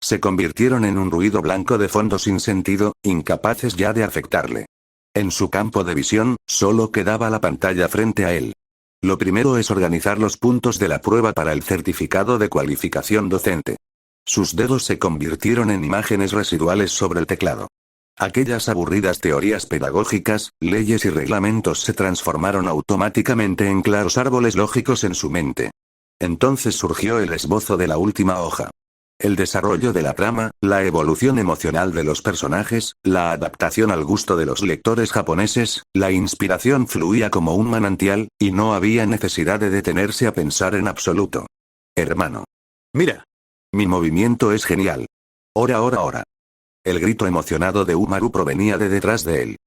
Se convirtieron en un ruido blanco de fondo sin sentido, incapaces ya de afectarle. En su campo de visión, solo quedaba la pantalla frente a él. Lo primero es organizar los puntos de la prueba para el certificado de cualificación docente. Sus dedos se convirtieron en imágenes residuales sobre el teclado. Aquellas aburridas teorías pedagógicas, leyes y reglamentos se transformaron automáticamente en claros árboles lógicos en su mente. Entonces surgió el esbozo de la última hoja. El desarrollo de la trama, la evolución emocional de los personajes, la adaptación al gusto de los lectores japoneses, la inspiración fluía como un manantial, y no había necesidad de detenerse a pensar en absoluto. Hermano. Mira. Mi movimiento es genial. Ora. El grito emocionado de Umaru provenía de detrás de él.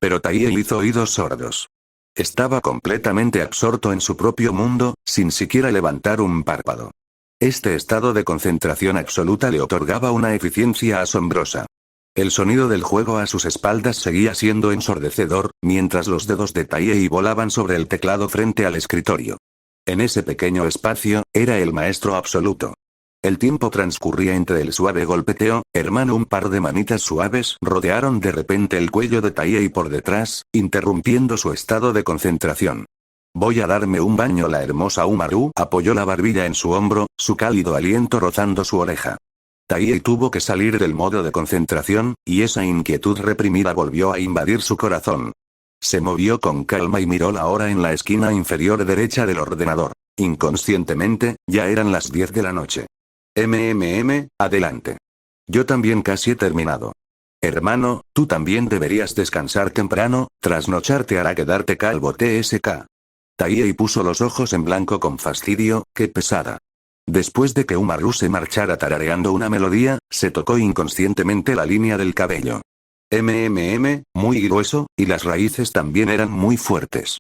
Pero Taihei hizo oídos sordos. Estaba completamente absorto en su propio mundo, sin siquiera levantar un párpado. Este estado de concentración absoluta le otorgaba una eficiencia asombrosa. El sonido del juego a sus espaldas seguía siendo ensordecedor, mientras los dedos de Taihei volaban sobre el teclado frente al escritorio. En ese pequeño espacio, era el maestro absoluto. El tiempo transcurría entre el suave golpeteo, hermano. Un par de manitas suaves rodearon de repente el cuello de Taihei por detrás, interrumpiendo su estado de concentración. Voy a darme un baño. La hermosa Umaru apoyó la barbilla en su hombro, su cálido aliento rozando su oreja. Taihei tuvo que salir del modo de concentración, y esa inquietud reprimida volvió a invadir su corazón. Se movió con calma y miró la hora en la esquina inferior derecha del ordenador. Inconscientemente, ya eran las 10 de la noche. Adelante. Yo también casi he terminado. Hermano, tú también deberías descansar temprano, trasnochar te hará quedarte calvo. TSK. Taihei puso los ojos en blanco con fastidio. Qué pesada. Después de que Umaru se marchara tarareando una melodía, se tocó inconscientemente la línea del cabello. Muy grueso, y las raíces también eran muy fuertes.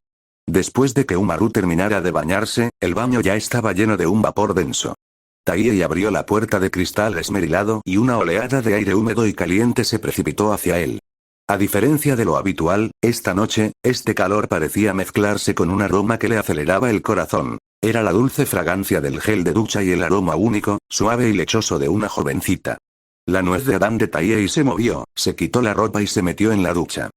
Después de que Umaru terminara de bañarse, el baño ya estaba lleno de un vapor denso. Taihei abrió la puerta de cristal esmerilado y una oleada de aire húmedo y caliente se precipitó hacia él. A diferencia de lo habitual, esta noche, este calor parecía mezclarse con un aroma que le aceleraba el corazón. Era la dulce fragancia del gel de ducha y el aroma único, suave y lechoso de una jovencita. La nuez de Adán de Taiyei se movió, se quitó la ropa y se metió en la ducha.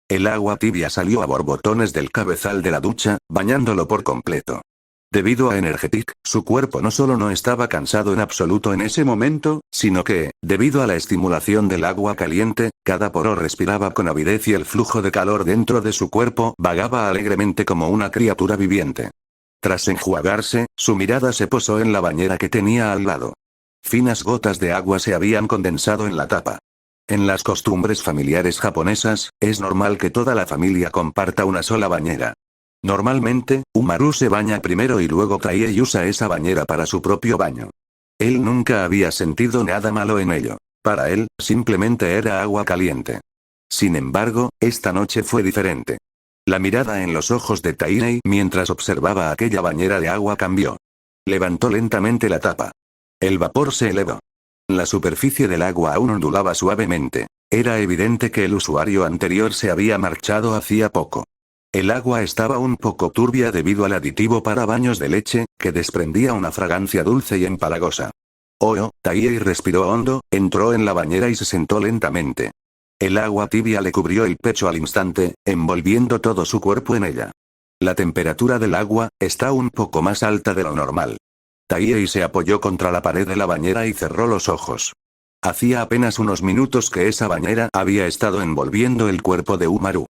El agua tibia salió a borbotones del cabezal de la ducha, bañándolo por completo. Debido a Energetic, su cuerpo no solo no estaba cansado en absoluto en ese momento, sino que, debido a la estimulación del agua caliente, cada poro respiraba con avidez y el flujo de calor dentro de su cuerpo vagaba alegremente como una criatura viviente. Tras enjuagarse, su mirada se posó en la bañera que tenía al lado. Finas gotas de agua se habían condensado en la tapa. En las costumbres familiares japonesas, es normal que toda la familia comparta una sola bañera. Normalmente, Umaru se baña primero y luego Taiyei usa esa bañera para su propio baño. Él nunca había sentido nada malo en ello. Para él, simplemente era agua caliente. Sin embargo, esta noche fue diferente. La mirada en los ojos de Taiyei mientras observaba aquella bañera de agua cambió. Levantó lentamente la tapa. El vapor se elevó. La superficie del agua aún ondulaba suavemente. Era evidente que el usuario anterior se había marchado hacía poco. El agua estaba un poco turbia debido al aditivo para baños de leche, que desprendía una fragancia dulce y empalagosa. Taiyei respiró hondo, entró en la bañera y se sentó lentamente. El agua tibia le cubrió el pecho al instante, envolviendo todo su cuerpo en ella. La temperatura del agua está un poco más alta de lo normal. Taiyei se apoyó contra la pared de la bañera y cerró los ojos. Hacía apenas unos minutos que esa bañera había estado envolviendo el cuerpo de Umaru.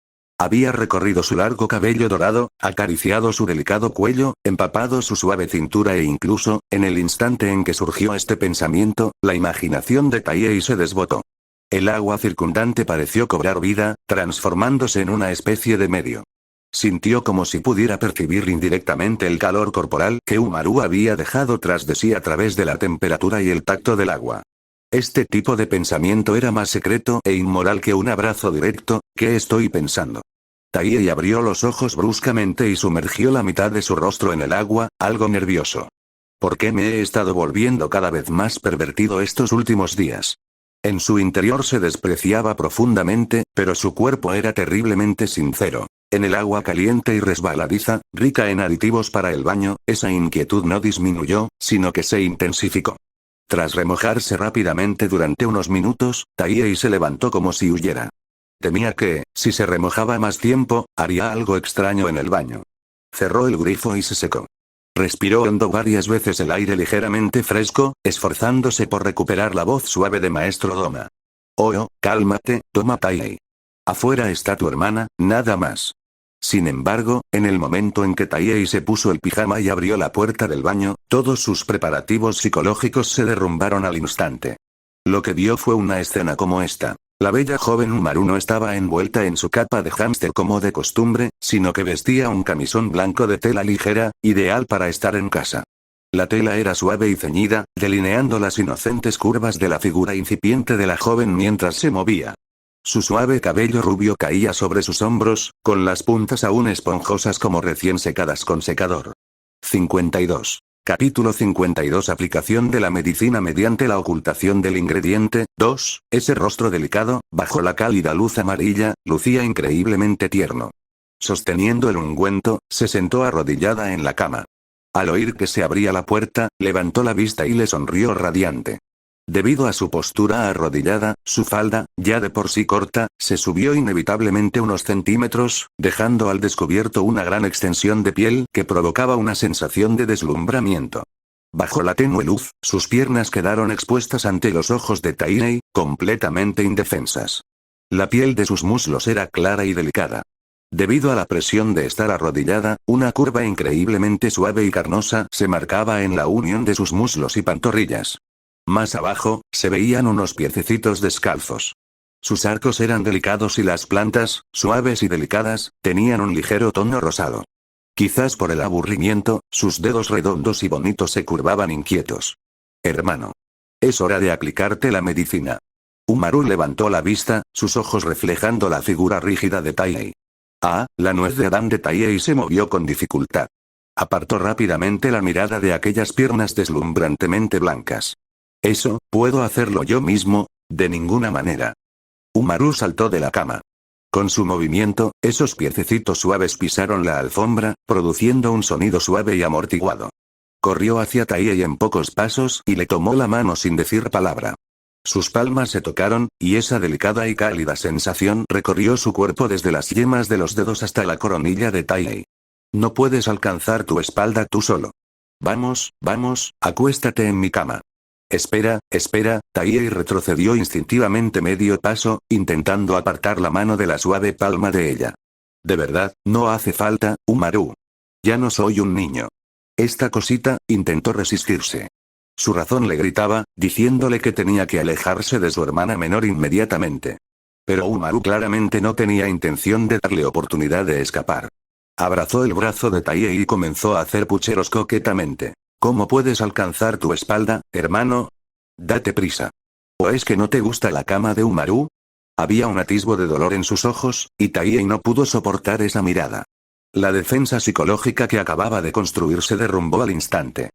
Había recorrido su largo cabello dorado, acariciado su delicado cuello, empapado su suave cintura e incluso, en el instante en que surgió este pensamiento, la imaginación de Taiyei se desbotó. El agua circundante pareció cobrar vida, transformándose en una especie de medio. Sintió como si pudiera percibir indirectamente el calor corporal que Umaru había dejado tras de sí a través de la temperatura y el tacto del agua. Este tipo de pensamiento era más secreto e inmoral que un abrazo directo. ¿Qué estoy pensando? Taiyei abrió los ojos bruscamente y sumergió la mitad de su rostro en el agua, algo nervioso. ¿Por qué me he estado volviendo cada vez más pervertido estos últimos días? En su interior se despreciaba profundamente, pero su cuerpo era terriblemente sincero. En el agua caliente y resbaladiza, rica en aditivos para el baño, esa inquietud no disminuyó, sino que se intensificó. Tras remojarse rápidamente durante unos minutos, Taiyei se levantó como si huyera. Temía que, si se remojaba más tiempo, haría algo extraño en el baño. Cerró el grifo y se secó. Respiró hondo varias veces el aire ligeramente fresco, esforzándose por recuperar la voz suave de Maestro Doma. Cálmate, toma Taiyei. Afuera está tu hermana, nada más. Sin embargo, en el momento en que Taiyei se puso el pijama y abrió la puerta del baño, todos sus preparativos psicológicos se derrumbaron al instante. Lo que vio fue una escena como esta. La bella joven Umaru no estaba envuelta en su capa de hámster como de costumbre, sino que vestía un camisón blanco de tela ligera, ideal para estar en casa. La tela era suave y ceñida, delineando las inocentes curvas de la figura incipiente de la joven mientras se movía. Su suave cabello rubio caía sobre sus hombros, con las puntas aún esponjosas como recién secadas con secador. 52. Capítulo 52. Aplicación de la medicina mediante la ocultación del ingrediente. 2. Ese rostro delicado, bajo la cálida luz amarilla, lucía increíblemente tierno. Sosteniendo el ungüento, se sentó arrodillada en la cama. Al oír que se abría la puerta, levantó la vista y le sonrió radiante. Debido a su postura arrodillada, su falda, ya de por sí corta, se subió inevitablemente unos centímetros, dejando al descubierto una gran extensión de piel que provocaba una sensación de deslumbramiento. Bajo la tenue luz, sus piernas quedaron expuestas ante los ojos de Taiyei, completamente indefensas. La piel de sus muslos era clara y delicada. Debido a la presión de estar arrodillada, una curva increíblemente suave y carnosa se marcaba en la unión de sus muslos y pantorrillas. Más abajo, se veían unos piececitos descalzos. Sus arcos eran delicados y las plantas, suaves y delicadas, tenían un ligero tono rosado. Quizás por el aburrimiento, sus dedos redondos y bonitos se curvaban inquietos. Hermano. Es hora de aplicarte la medicina. Umaru levantó la vista, sus ojos reflejando la figura rígida de Taiyei. La nuez de Adán de Taiyei se movió con dificultad. Apartó rápidamente la mirada de aquellas piernas deslumbrantemente blancas. ¿Eso, puedo hacerlo yo mismo? De ninguna manera. Umaru saltó de la cama. Con su movimiento, esos piececitos suaves pisaron la alfombra, produciendo un sonido suave y amortiguado. Corrió hacia Taiyei en pocos pasos y le tomó la mano sin decir palabra. Sus palmas se tocaron, y esa delicada y cálida sensación recorrió su cuerpo desde las yemas de los dedos hasta la coronilla de Taiyei. No puedes alcanzar tu espalda tú solo. Vamos, vamos, acuéstate en mi cama. Espera, espera, Taiyei retrocedió instintivamente medio paso, intentando apartar la mano de la suave palma de ella. De verdad, no hace falta, Umaru. Ya no soy un niño. Esta cosita, intentó resistirse. Su razón le gritaba, diciéndole que tenía que alejarse de su hermana menor inmediatamente. Pero Umaru claramente no tenía intención de darle oportunidad de escapar. Abrazó el brazo de Taiyei y comenzó a hacer pucheros coquetamente. ¿Cómo puedes alcanzar tu espalda, hermano? Date prisa. ¿O es que no te gusta la cama de Umaru? Había un atisbo de dolor en sus ojos, y Taiyei no pudo soportar esa mirada. La defensa psicológica que acababa de construir se derrumbó al instante.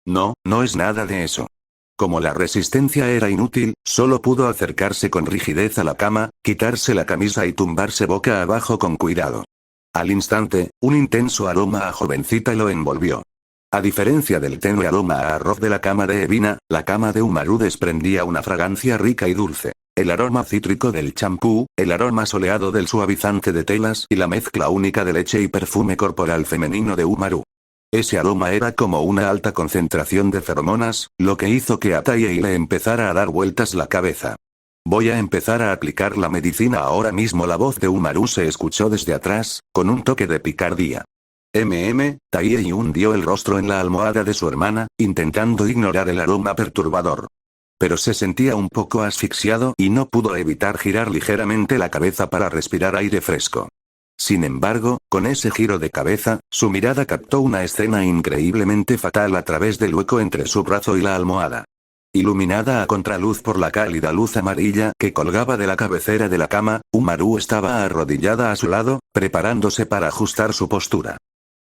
No, no es nada de eso. Como la resistencia era inútil, solo pudo acercarse con rigidez a la cama, quitarse la camisa y tumbarse boca abajo con cuidado. Al instante, un intenso aroma a jovencita lo envolvió. A diferencia del tenue aroma a arroz de la cama de Evina, la cama de Umaru desprendía una fragancia rica y dulce. El aroma cítrico del champú, el aroma soleado del suavizante de telas y la mezcla única de leche y perfume corporal femenino de Umaru. Ese aroma era como una alta concentración de feromonas, lo que hizo que a Taiyei le empezara a dar vueltas la cabeza. Voy a empezar a aplicar la medicina ahora mismo. La voz de Umaru se escuchó desde atrás, con un toque de picardía. Taiyei hundió el rostro en la almohada de su hermana, intentando ignorar el aroma perturbador. Pero se sentía un poco asfixiado y no pudo evitar girar ligeramente la cabeza para respirar aire fresco. Sin embargo, con ese giro de cabeza, su mirada captó una escena increíblemente fatal a través del hueco entre su brazo y la almohada. Iluminada a contraluz por la cálida luz amarilla que colgaba de la cabecera de la cama, Umaru estaba arrodillada a su lado, preparándose para ajustar su postura.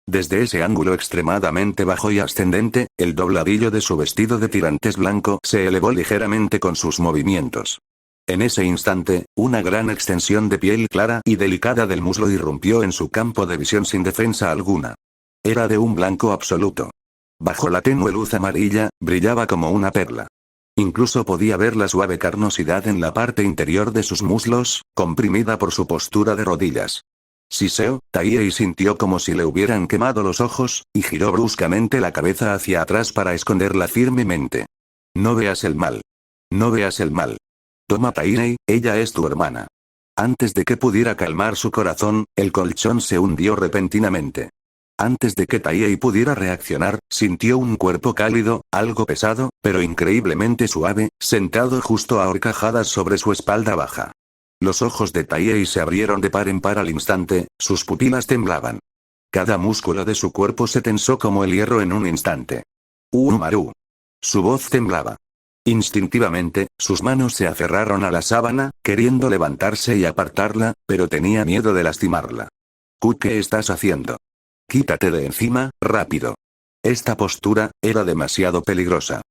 Desde ese ángulo extremadamente bajo y ascendente, el dobladillo de su vestido de tirantes blanco se elevó ligeramente con sus movimientos. En ese instante, una gran extensión de piel clara y delicada del muslo irrumpió en su campo de visión sin defensa alguna. Era de un blanco absoluto. Bajo la tenue luz amarilla, brillaba como una perla. Incluso podía ver la suave carnosidad en la parte interior de sus muslos, comprimida por su postura de rodillas. Siseo, Taiyei sintió como si le hubieran quemado los ojos, y giró bruscamente la cabeza hacia atrás para esconderla firmemente. No veas el mal. No veas el mal. Toma Taiyei, ella es tu hermana. Antes de que pudiera calmar su corazón, el colchón se hundió repentinamente. Antes de que Taiyei pudiera reaccionar, sintió un cuerpo cálido, algo pesado, pero increíblemente suave, sentado justo a horcajadas sobre su espalda baja. Los ojos de Taiyei se abrieron de par en par al instante, sus pupilas temblaban. Cada músculo de su cuerpo se tensó como el hierro en un instante. Umaru. Su voz temblaba. Instintivamente, sus manos se aferraron a la sábana, queriendo levantarse y apartarla, pero tenía miedo de lastimarla. ¿Qué estás haciendo? Quítate de encima, rápido. Esta postura era demasiado peligrosa.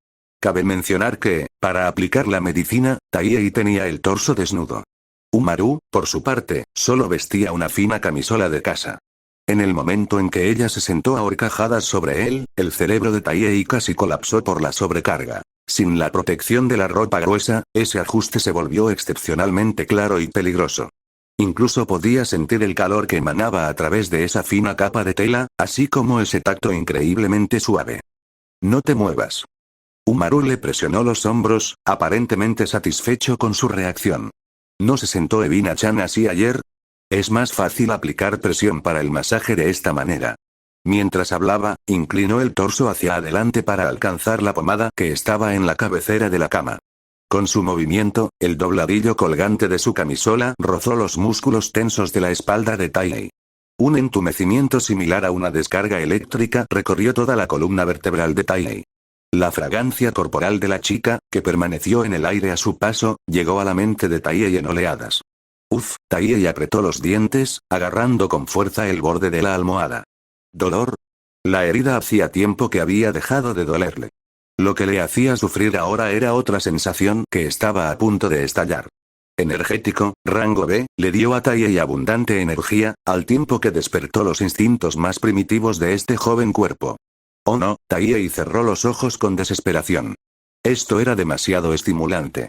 Cabe mencionar que, para aplicar la medicina, Taiyei tenía el torso desnudo. Umaru, por su parte, solo vestía una fina camisola de casa. En el momento en que ella se sentó a horcajadas sobre él, el cerebro de Taiyei casi colapsó por la sobrecarga. Sin la protección de la ropa gruesa, ese ajuste se volvió excepcionalmente claro y peligroso. Incluso podía sentir el calor que emanaba a través de esa fina capa de tela, así como ese tacto increíblemente suave. No te muevas. Umaru le presionó los hombros, aparentemente satisfecho con su reacción. ¿No se sentó Evina-chan así ayer? Es más fácil aplicar presión para el masaje de esta manera. Mientras hablaba, inclinó el torso hacia adelante para alcanzar la pomada que estaba en la cabecera de la cama. Con su movimiento, el dobladillo colgante de su camisola rozó los músculos tensos de la espalda de Taiyei. Un entumecimiento similar a una descarga eléctrica recorrió toda la columna vertebral de Taiyei. La fragancia corporal de la chica, que permaneció en el aire a su paso, llegó a la mente de Taiyei en oleadas. Taiyei apretó los dientes, agarrando con fuerza el borde de la almohada. ¿Dolor? La herida hacía tiempo que había dejado de dolerle. Lo que le hacía sufrir ahora era otra sensación que estaba a punto de estallar. Energético, rango B, le dio a Taiyei abundante energía, al tiempo que despertó los instintos más primitivos de este joven cuerpo. Oh no, Taiyei cerró los ojos con desesperación. Esto era demasiado estimulante.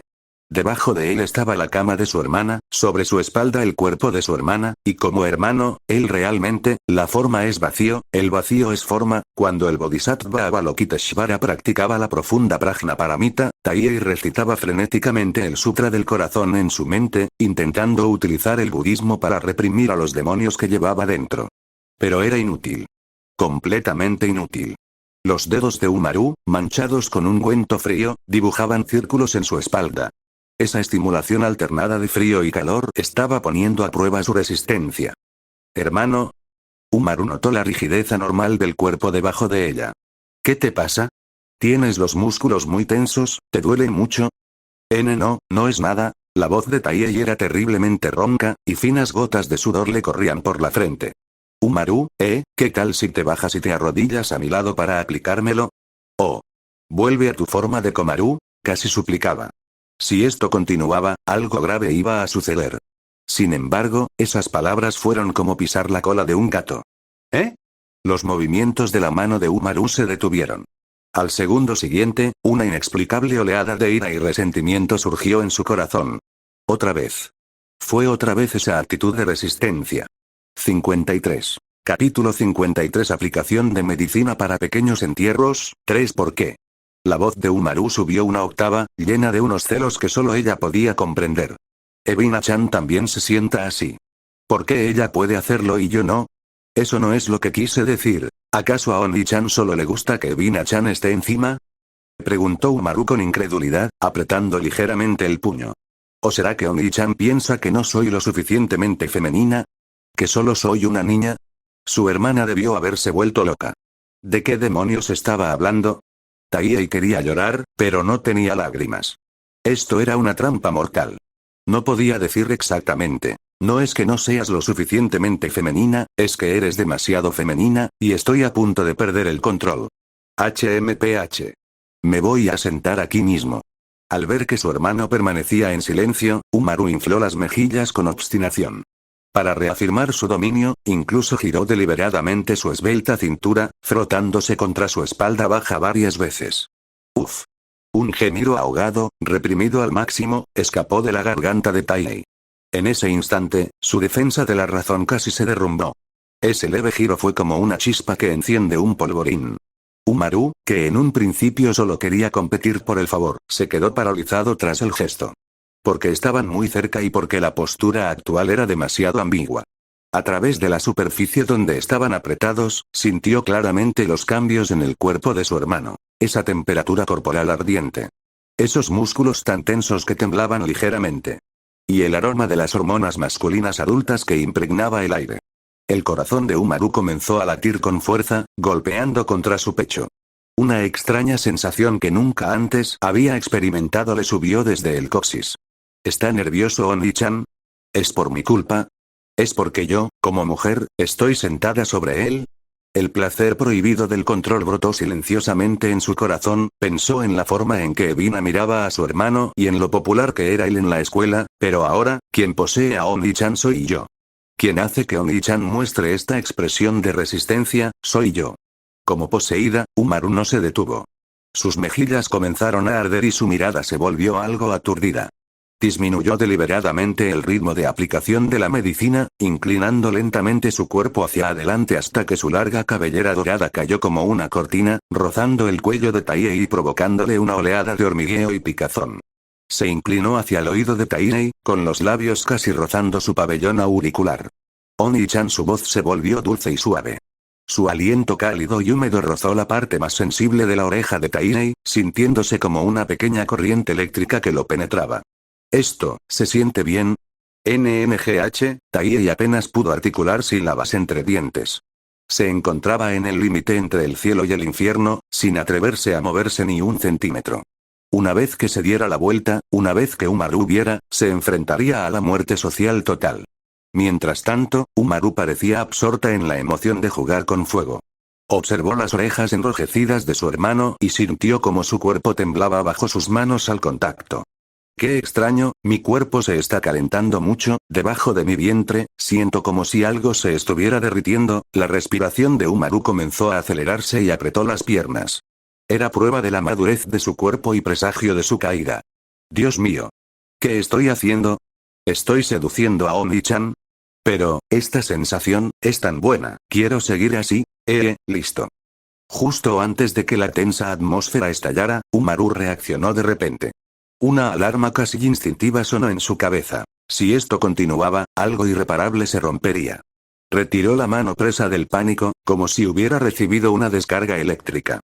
Debajo de él estaba la cama de su hermana, sobre su espalda el cuerpo de su hermana, y como hermano, él realmente, la forma es vacío, el vacío es forma. Cuando el Bodhisattva Avalokiteshvara practicaba la profunda Prajna Paramita, Taiyei recitaba frenéticamente el Sutra del Corazón en su mente, intentando utilizar el budismo para reprimir a los demonios que llevaba dentro. Pero era inútil. Completamente inútil. Los dedos de Umaru, manchados con ungüento frío, dibujaban círculos en su espalda. Esa estimulación alternada de frío y calor estaba poniendo a prueba su resistencia. Hermano. Umaru notó la rigidez anormal del cuerpo debajo de ella. ¿Qué te pasa? ¿Tienes los músculos muy tensos? ¿Te duele mucho? No, no es nada. La voz de Taiyei era terriblemente ronca, y finas gotas de sudor le corrían por la frente. Umaru, ¿qué tal si te bajas y te arrodillas a mi lado para aplicármelo? Oh. Vuelve a tu forma de Komaru, casi suplicaba. Si esto continuaba, algo grave iba a suceder. Sin embargo, esas palabras fueron como pisar la cola de un gato. Los movimientos de la mano de Umaru se detuvieron. Al segundo siguiente, una inexplicable oleada de ira y resentimiento surgió en su corazón. Otra vez. Fue otra vez esa actitud de resistencia. 53. Capítulo 53. Aplicación de medicina para pequeños entierros. 3. ¿Por qué? La voz de Umaru subió una octava, llena de unos celos que solo ella podía comprender. Evina-chan también se sienta así. ¿Por qué ella puede hacerlo y yo no? Eso no es lo que quise decir. ¿Acaso a Oni-chan solo le gusta que Evina-chan esté encima? Preguntó Umaru con incredulidad, apretando ligeramente el puño. ¿O será que Oni-chan piensa que no soy lo suficientemente femenina? ¿Que solo soy una niña? Su hermana debió haberse vuelto loca. ¿De qué demonios estaba hablando? Taiyei quería llorar, pero no tenía lágrimas. Esto era una trampa mortal. No podía decir exactamente. No es que no seas lo suficientemente femenina, es que eres demasiado femenina, y estoy a punto de perder el control. HMPH. Me voy a sentar aquí mismo. Al ver que su hermano permanecía en silencio, Umaru infló las mejillas con obstinación. Para reafirmar su dominio, incluso giró deliberadamente su esbelta cintura, frotándose contra su espalda baja varias veces. Uf. Un gemido ahogado, reprimido al máximo, escapó de la garganta de Taiyei. En ese instante, su defensa de la razón casi se derrumbó. Ese leve giro fue como una chispa que enciende un polvorín. Umaru, que en un principio solo quería competir por el favor, se quedó paralizado tras el gesto. Porque estaban muy cerca y porque la postura actual era demasiado ambigua. A través de la superficie donde estaban apretados, sintió claramente los cambios en el cuerpo de su hermano. Esa temperatura corporal ardiente. Esos músculos tan tensos que temblaban ligeramente. Y el aroma de las hormonas masculinas adultas que impregnaba el aire. El corazón de Umaru comenzó a latir con fuerza, golpeando contra su pecho. Una extraña sensación que nunca antes había experimentado le subió desde el coxis. ¿Está nervioso Oni-chan? ¿Es por mi culpa? ¿Es porque yo, como mujer, estoy sentada sobre él? El placer prohibido del control brotó silenciosamente en su corazón, pensó en la forma en que Evina miraba a su hermano y en lo popular que era él en la escuela, pero ahora, quien posee a Oni-chan soy yo. Quien hace que Oni-chan muestre esta expresión de resistencia, soy yo. Como poseída, Umaru no se detuvo. Sus mejillas comenzaron a arder y su mirada se volvió algo aturdida. Disminuyó deliberadamente el ritmo de aplicación de la medicina, inclinando lentamente su cuerpo hacia adelante hasta que su larga cabellera dorada cayó como una cortina, rozando el cuello de Taiyei y provocándole una oleada de hormigueo y picazón. Se inclinó hacia el oído de Taiyei, con los labios casi rozando su pabellón auricular. Oni-chan, su voz se volvió dulce y suave. Su aliento cálido y húmedo rozó la parte más sensible de la oreja de Taiyei, sintiéndose como una pequeña corriente eléctrica que lo penetraba. Esto, ¿se siente bien? NMGH, Taiyei apenas pudo articular sílabas entre dientes. Se encontraba en el límite entre el cielo y el infierno, sin atreverse a moverse ni un centímetro. Una vez que se diera la vuelta, una vez que Umaru viera, se enfrentaría a la muerte social total. Mientras tanto, Umaru parecía absorta en la emoción de jugar con fuego. Observó las orejas enrojecidas de su hermano y sintió como su cuerpo temblaba bajo sus manos al contacto. Qué extraño, mi cuerpo se está calentando mucho, debajo de mi vientre, siento como si algo se estuviera derritiendo, la respiración de Umaru comenzó a acelerarse y apretó las piernas. Era prueba de la madurez de su cuerpo y presagio de su caída. Dios mío. ¿Qué estoy haciendo? ¿Estoy seduciendo a Oni-chan? Pero, esta sensación, es tan buena, quiero seguir así, listo. Justo antes de que la tensa atmósfera estallara, Umaru reaccionó de repente. Una alarma casi instintiva sonó en su cabeza. Si esto continuaba, algo irreparable se rompería. Retiró la mano presa del pánico, como si hubiera recibido una descarga eléctrica.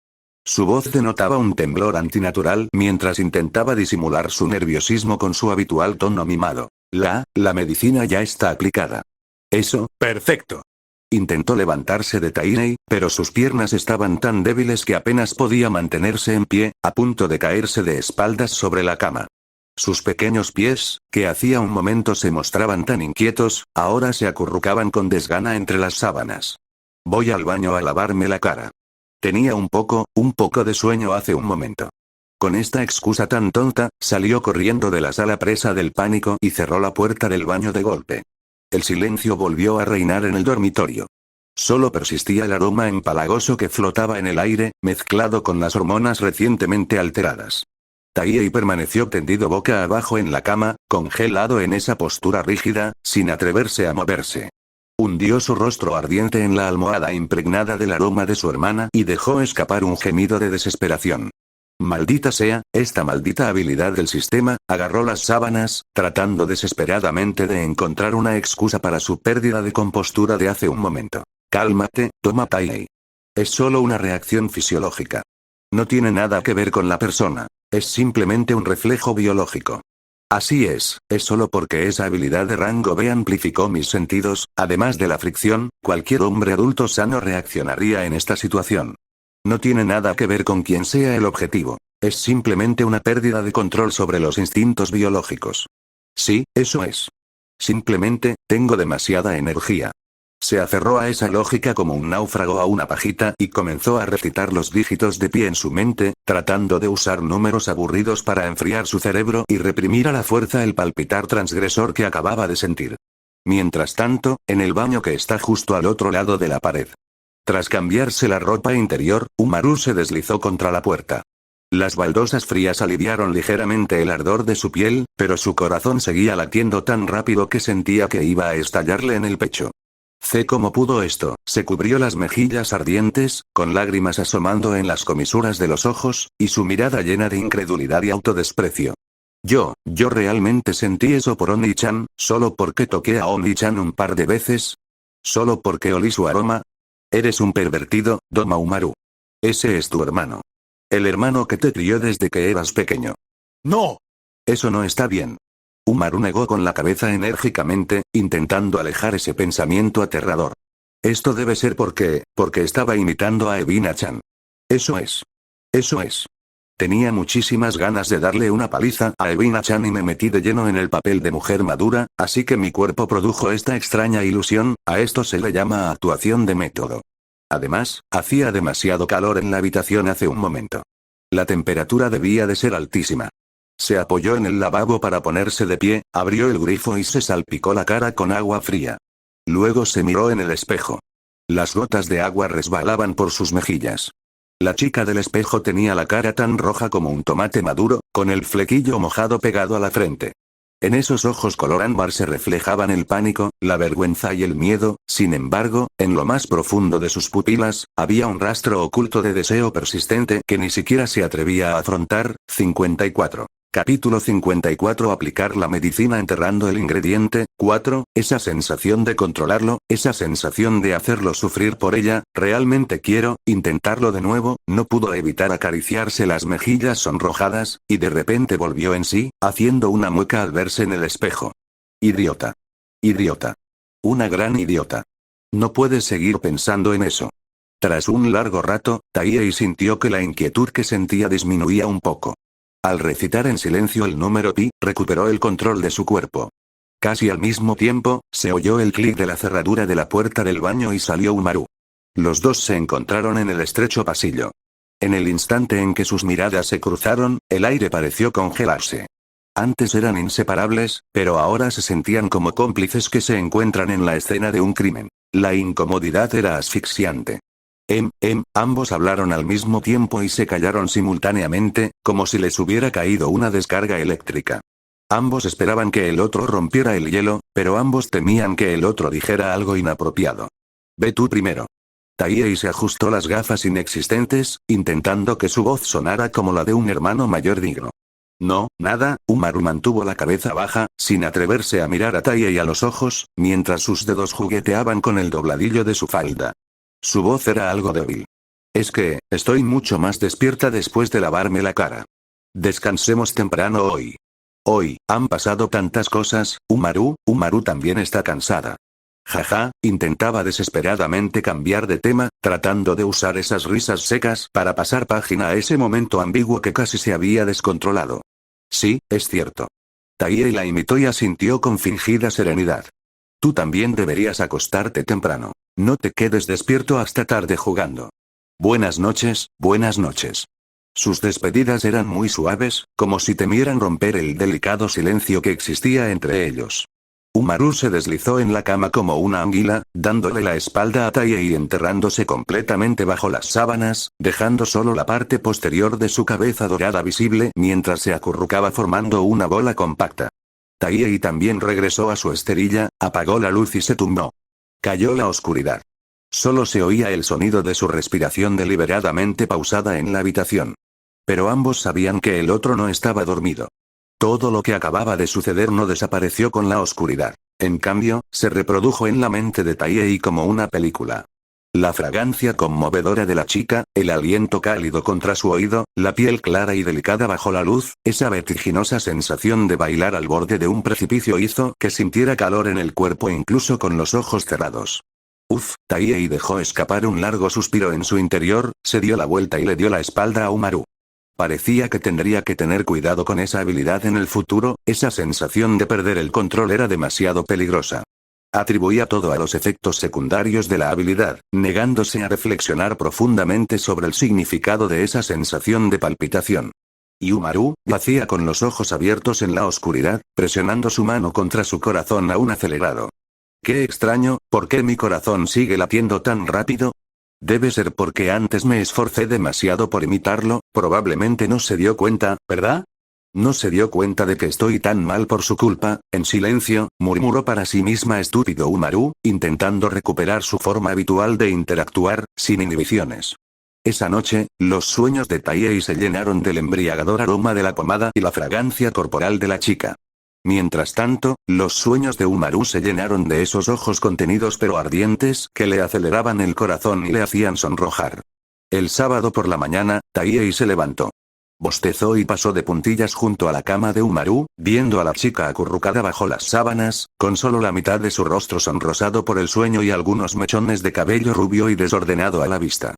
Su voz denotaba un temblor antinatural mientras intentaba disimular su nerviosismo con su habitual tono mimado. La medicina ya está aplicada. Eso, perfecto. Intentó levantarse de Tainei, pero sus piernas estaban tan débiles que apenas podía mantenerse en pie, a punto de caerse de espaldas sobre la cama. Sus pequeños pies, que hacía un momento se mostraban tan inquietos, ahora se acurrucaban con desgana entre las sábanas. Voy al baño a lavarme la cara. Tenía un poco de sueño hace un momento. Con esta excusa tan tonta, salió corriendo de la sala presa del pánico y cerró la puerta del baño de golpe. El silencio volvió a reinar en el dormitorio. Solo persistía el aroma empalagoso que flotaba en el aire, mezclado con las hormonas recientemente alteradas. Taihei permaneció tendido boca abajo en la cama, congelado en esa postura rígida, sin atreverse a moverse. Hundió su rostro ardiente en la almohada impregnada del aroma de su hermana y dejó escapar un gemido de desesperación. Maldita sea, esta maldita habilidad del sistema, agarró las sábanas, tratando desesperadamente de encontrar una excusa para su pérdida de compostura de hace un momento. Cálmate, toma Taihei. Es solo una reacción fisiológica. No tiene nada que ver con la persona. Es simplemente un reflejo biológico. Así es solo porque esa habilidad de rango B amplificó mis sentidos, además de la fricción, cualquier hombre adulto sano reaccionaría en esta situación. No tiene nada que ver con quién sea el objetivo. Es simplemente una pérdida de control sobre los instintos biológicos. Sí, eso es. Simplemente, tengo demasiada energía. Se aferró a esa lógica como un náufrago a una pajita y comenzó a recitar los dígitos de pie en su mente, tratando de usar números aburridos para enfriar su cerebro y reprimir a la fuerza el palpitar transgresor que acababa de sentir. Mientras tanto, en el baño que está justo al otro lado de la pared. Tras cambiarse la ropa interior, Umaru se deslizó contra la puerta. Las baldosas frías aliviaron ligeramente el ardor de su piel, pero su corazón seguía latiendo tan rápido que sentía que iba a estallarle en el pecho. Cómo pudo esto, se cubrió las mejillas ardientes, con lágrimas asomando en las comisuras de los ojos, y su mirada llena de incredulidad y autodesprecio. Yo realmente sentí eso por Oni-chan, solo porque toqué a Oni-chan un par de veces. Solo porque olí su aroma. Eres un pervertido, Doma Umaru. Ese es tu hermano. El hermano que te crió desde que eras pequeño. ¡No! Eso no está bien. Umaru negó con la cabeza enérgicamente, intentando alejar ese pensamiento aterrador. Esto debe ser porque estaba imitando a Ebina-chan. Eso es. Tenía muchísimas ganas de darle una paliza a Ebina-chan y me metí de lleno en el papel de mujer madura, así que mi cuerpo produjo esta extraña ilusión, a esto se le llama actuación de método. Además, hacía demasiado calor en la habitación hace un momento. La temperatura debía de ser altísima. Se apoyó en el lavabo para ponerse de pie, abrió el grifo y se salpicó la cara con agua fría. Luego se miró en el espejo. Las gotas de agua resbalaban por sus mejillas. La chica del espejo tenía la cara tan roja como un tomate maduro, con el flequillo mojado pegado a la frente. En esos ojos color ámbar se reflejaban el pánico, la vergüenza y el miedo, sin embargo, en lo más profundo de sus pupilas, había un rastro oculto de deseo persistente que ni siquiera se atrevía a afrontar. 54. Capítulo 54. Aplicar la medicina enterrando el ingrediente. 4. Esa sensación de controlarlo, esa sensación de hacerlo sufrir por ella, realmente quiero intentarlo de nuevo. No pudo evitar acariciarse las mejillas sonrojadas, y de repente volvió en sí, haciendo una mueca al verse en el espejo. Idiota. Idiota. Una gran idiota. No puedes seguir pensando en eso. Tras un largo rato, Taihei sintió que la inquietud que sentía disminuía un poco. Al recitar en silencio el número pi, recuperó el control de su cuerpo. Casi al mismo tiempo, se oyó el clic de la cerradura de la puerta del baño y salió Umaru. Los dos se encontraron en el estrecho pasillo. En el instante en que sus miradas se cruzaron, el aire pareció congelarse. Antes eran inseparables, pero ahora se sentían como cómplices que se encuentran en la escena de un crimen. La incomodidad era asfixiante. Ambos hablaron al mismo tiempo y se callaron simultáneamente, como si les hubiera caído una descarga eléctrica. Ambos esperaban que el otro rompiera el hielo, pero ambos temían que el otro dijera algo inapropiado. Ve tú primero. Taihei se ajustó las gafas inexistentes, intentando que su voz sonara como la de un hermano mayor digno. No, nada, Umaru mantuvo la cabeza baja, sin atreverse a mirar a Taihei a los ojos, mientras sus dedos jugueteaban con el dobladillo de su falda. Su voz era algo débil. Es que, estoy mucho más despierta después de lavarme la cara. Descansemos temprano hoy. Hoy, han pasado tantas cosas, Umaru también está cansada. Jaja, intentaba desesperadamente cambiar de tema, tratando de usar esas risas secas para pasar página a ese momento ambiguo que casi se había descontrolado. Sí, es cierto. Taihei la imitó y asintió con fingida serenidad. Tú también deberías acostarte temprano. No te quedes despierto hasta tarde jugando. Buenas noches, buenas noches. Sus despedidas eran muy suaves, como si temieran romper el delicado silencio que existía entre ellos. Umaru se deslizó en la cama como una anguila, dándole la espalda a Taihei y enterrándose completamente bajo las sábanas, dejando solo la parte posterior de su cabeza dorada visible mientras se acurrucaba formando una bola compacta. Taihei también regresó a su esterilla, apagó la luz y se tumbó. Cayó la oscuridad. Solo se oía el sonido de su respiración deliberadamente pausada en la habitación. Pero ambos sabían que el otro no estaba dormido. Todo lo que acababa de suceder no desapareció con la oscuridad. En cambio, se reprodujo en la mente de Taihei como una película. La fragancia conmovedora de la chica, el aliento cálido contra su oído, la piel clara y delicada bajo la luz, esa vertiginosa sensación de bailar al borde de un precipicio hizo que sintiera calor en el cuerpo incluso con los ojos cerrados. Taihei dejó escapar un largo suspiro en su interior, se dio la vuelta y le dio la espalda a Umaru. Parecía que tendría que tener cuidado con esa habilidad en el futuro, esa sensación de perder el control era demasiado peligrosa. Atribuía todo a los efectos secundarios de la habilidad, negándose a reflexionar profundamente sobre el significado de esa sensación de palpitación. Y Umaru, yacía con los ojos abiertos en la oscuridad, presionando su mano contra su corazón aún acelerado. Qué extraño, ¿por qué mi corazón sigue latiendo tan rápido? Debe ser porque antes me esforcé demasiado por imitarlo, probablemente no se dio cuenta, ¿verdad? No se dio cuenta de que estoy tan mal por su culpa. En silencio, murmuró para sí misma estúpido Umaru, intentando recuperar su forma habitual de interactuar, sin inhibiciones. Esa noche, los sueños de Taihei se llenaron del embriagador aroma de la pomada y la fragancia corporal de la chica. Mientras tanto, los sueños de Umaru se llenaron de esos ojos contenidos pero ardientes que le aceleraban el corazón y le hacían sonrojar. El sábado por la mañana, Taihei se levantó. Bostezó y pasó de puntillas junto a la cama de Umaru, viendo a la chica acurrucada bajo las sábanas, con solo la mitad de su rostro sonrosado por el sueño y algunos mechones de cabello rubio y desordenado a la vista.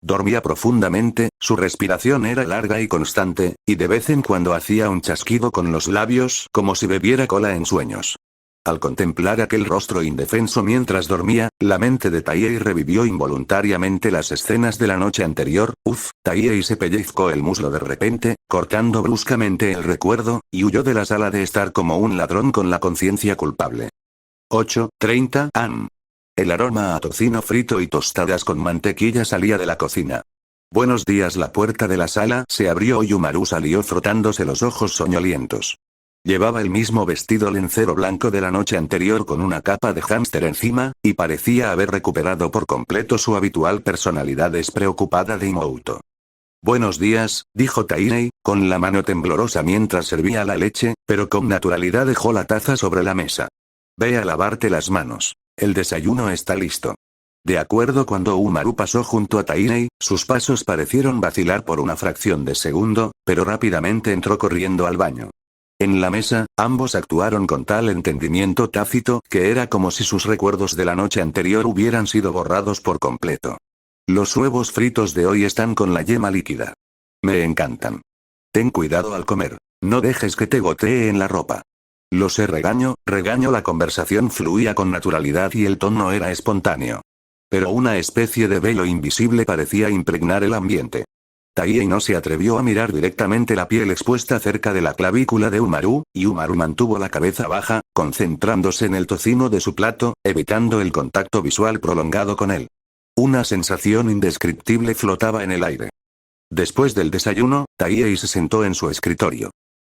Dormía profundamente, su respiración era larga y constante, y de vez en cuando hacía un chasquido con los labios como si bebiera cola en sueños. Al contemplar aquel rostro indefenso mientras dormía, la mente de Taihei revivió involuntariamente las escenas de la noche anterior. Taihei se pellizcó el muslo de repente, cortando bruscamente el recuerdo, y huyó de la sala de estar como un ladrón con la conciencia culpable. 8:30 am. El aroma a tocino frito y tostadas con mantequilla salía de la cocina. Buenos días. La puerta de la sala se abrió y Umaru salió frotándose los ojos soñolientos. Llevaba el mismo vestido lencero blanco de la noche anterior con una capa de hámster encima, y parecía haber recuperado por completo su habitual personalidad despreocupada de Imouto. Buenos días, dijo Taihei, con la mano temblorosa mientras servía la leche, pero con naturalidad dejó la taza sobre la mesa. Ve a lavarte las manos. El desayuno está listo. De acuerdo. Cuando Umaru pasó junto a Taihei, sus pasos parecieron vacilar por una fracción de segundo, pero rápidamente entró corriendo al baño. En la mesa, ambos actuaron con tal entendimiento tácito que era como si sus recuerdos de la noche anterior hubieran sido borrados por completo. Los huevos fritos de hoy están con la yema líquida. Me encantan. Ten cuidado al comer. No dejes que te gotee en la ropa. Lo sé. Regaño. La conversación fluía con naturalidad y el tono era espontáneo. Pero una especie de velo invisible parecía impregnar el ambiente. Taiei no se atrevió a mirar directamente la piel expuesta cerca de la clavícula de Umaru, y Umaru mantuvo la cabeza baja, concentrándose en el tocino de su plato, evitando el contacto visual prolongado con él. Una sensación indescriptible flotaba en el aire. Después del desayuno, Taiei se sentó en su escritorio.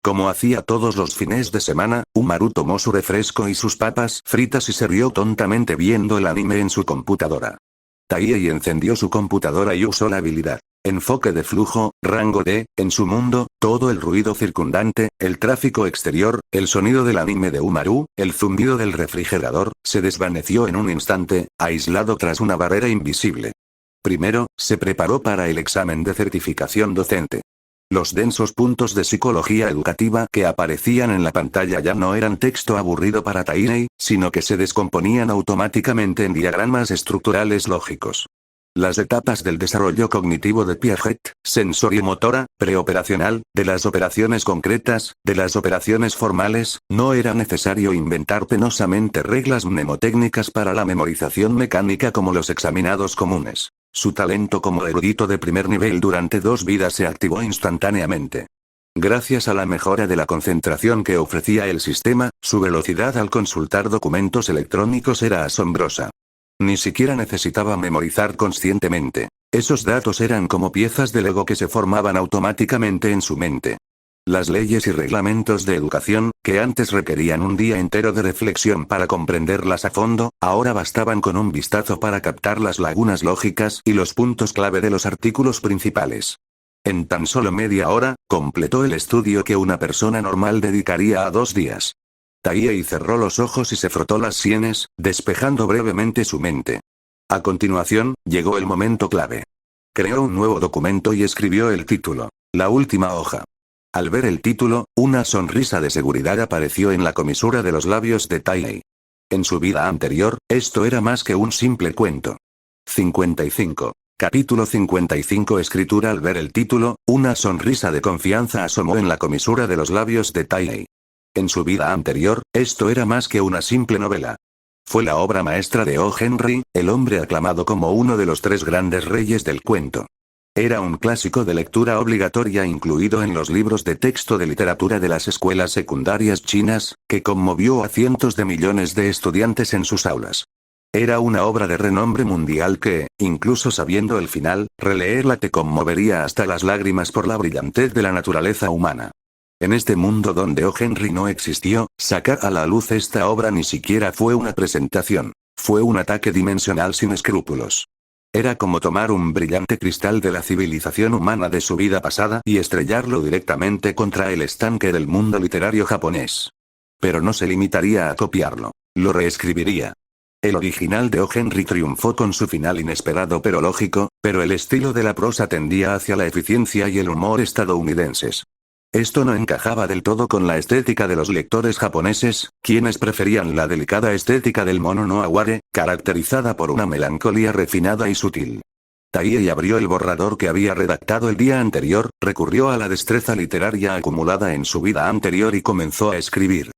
Como hacía todos los fines de semana, Umaru tomó su refresco y sus papas fritas y se rió tontamente viendo el anime en su computadora. Taiei encendió su computadora y usó la habilidad enfoque de flujo, rango D, en su mundo, todo el ruido circundante, el tráfico exterior, el sonido del anime de Umaru, el zumbido del refrigerador, se desvaneció en un instante, aislado tras una barrera invisible. Primero, se preparó para el examen de certificación docente. Los densos puntos de psicología educativa que aparecían en la pantalla ya no eran texto aburrido para Taiei, sino que se descomponían automáticamente en diagramas estructurales lógicos. Las etapas del desarrollo cognitivo de Piaget, sensoriomotora, preoperacional, de las operaciones concretas, de las operaciones formales, no era necesario inventar penosamente reglas mnemotécnicas para la memorización mecánica como los examinados comunes. Su talento como erudito de primer nivel durante 2 vidas se activó instantáneamente. Gracias a la mejora de la concentración que ofrecía el sistema, su velocidad al consultar documentos electrónicos era asombrosa. Ni siquiera necesitaba memorizar conscientemente. Esos datos eran como piezas de Lego que se formaban automáticamente en su mente. Las leyes y reglamentos de educación, que antes requerían un día entero de reflexión para comprenderlas a fondo, ahora bastaban con un vistazo para captar las lagunas lógicas y los puntos clave de los artículos principales. En tan solo media hora, completó el estudio que una persona normal dedicaría a 2 días. Taiei cerró los ojos y se frotó las sienes, despejando brevemente su mente. A continuación, llegó el momento clave. Creó un nuevo documento y escribió el título. La última hoja. Al ver el título, una sonrisa de seguridad apareció en la comisura de los labios de Taiei. En su vida anterior, esto era más que un simple cuento. 55. Capítulo 55. Escritura. Al ver el título, una sonrisa de confianza asomó en la comisura de los labios de Taiei. En su vida anterior, esto era más que una simple novela. Fue la obra maestra de O. Henry, el hombre aclamado como uno de los 3 grandes reyes del cuento. Era un clásico de lectura obligatoria incluido en los libros de texto de literatura de las escuelas secundarias chinas, que conmovió a cientos de millones de estudiantes en sus aulas. Era una obra de renombre mundial que, incluso sabiendo el final, releerla te conmovería hasta las lágrimas por la brillantez de la naturaleza humana. En este mundo donde O. Henry no existió, sacar a la luz esta obra ni siquiera fue una presentación. Fue un ataque dimensional sin escrúpulos. Era como tomar un brillante cristal de la civilización humana de su vida pasada y estrellarlo directamente contra el estanque del mundo literario japonés. Pero no se limitaría a copiarlo. Lo reescribiría. El original de O. Henry triunfó con su final inesperado pero lógico, pero el estilo de la prosa tendía hacia la eficiencia y el humor estadounidenses. Esto no encajaba del todo con la estética de los lectores japoneses, quienes preferían la delicada estética del mono no aware, caracterizada por una melancolía refinada y sutil. Taiei abrió el borrador que había redactado el día anterior, recurrió a la destreza literaria acumulada en su vida anterior y comenzó a escribir.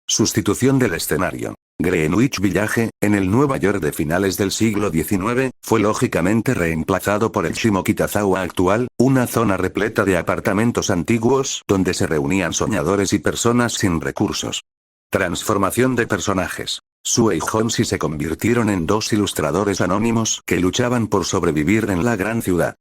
Sustitución del escenario. Greenwich Village, en el Nueva York de finales del siglo XIX, fue lógicamente reemplazado por el Shimokitazawa actual, una zona repleta de apartamentos antiguos donde se reunían soñadores y personas sin recursos. Transformación de personajes. Sue y Honshi se convirtieron en 2 ilustradores anónimos que luchaban por sobrevivir en la gran ciudad.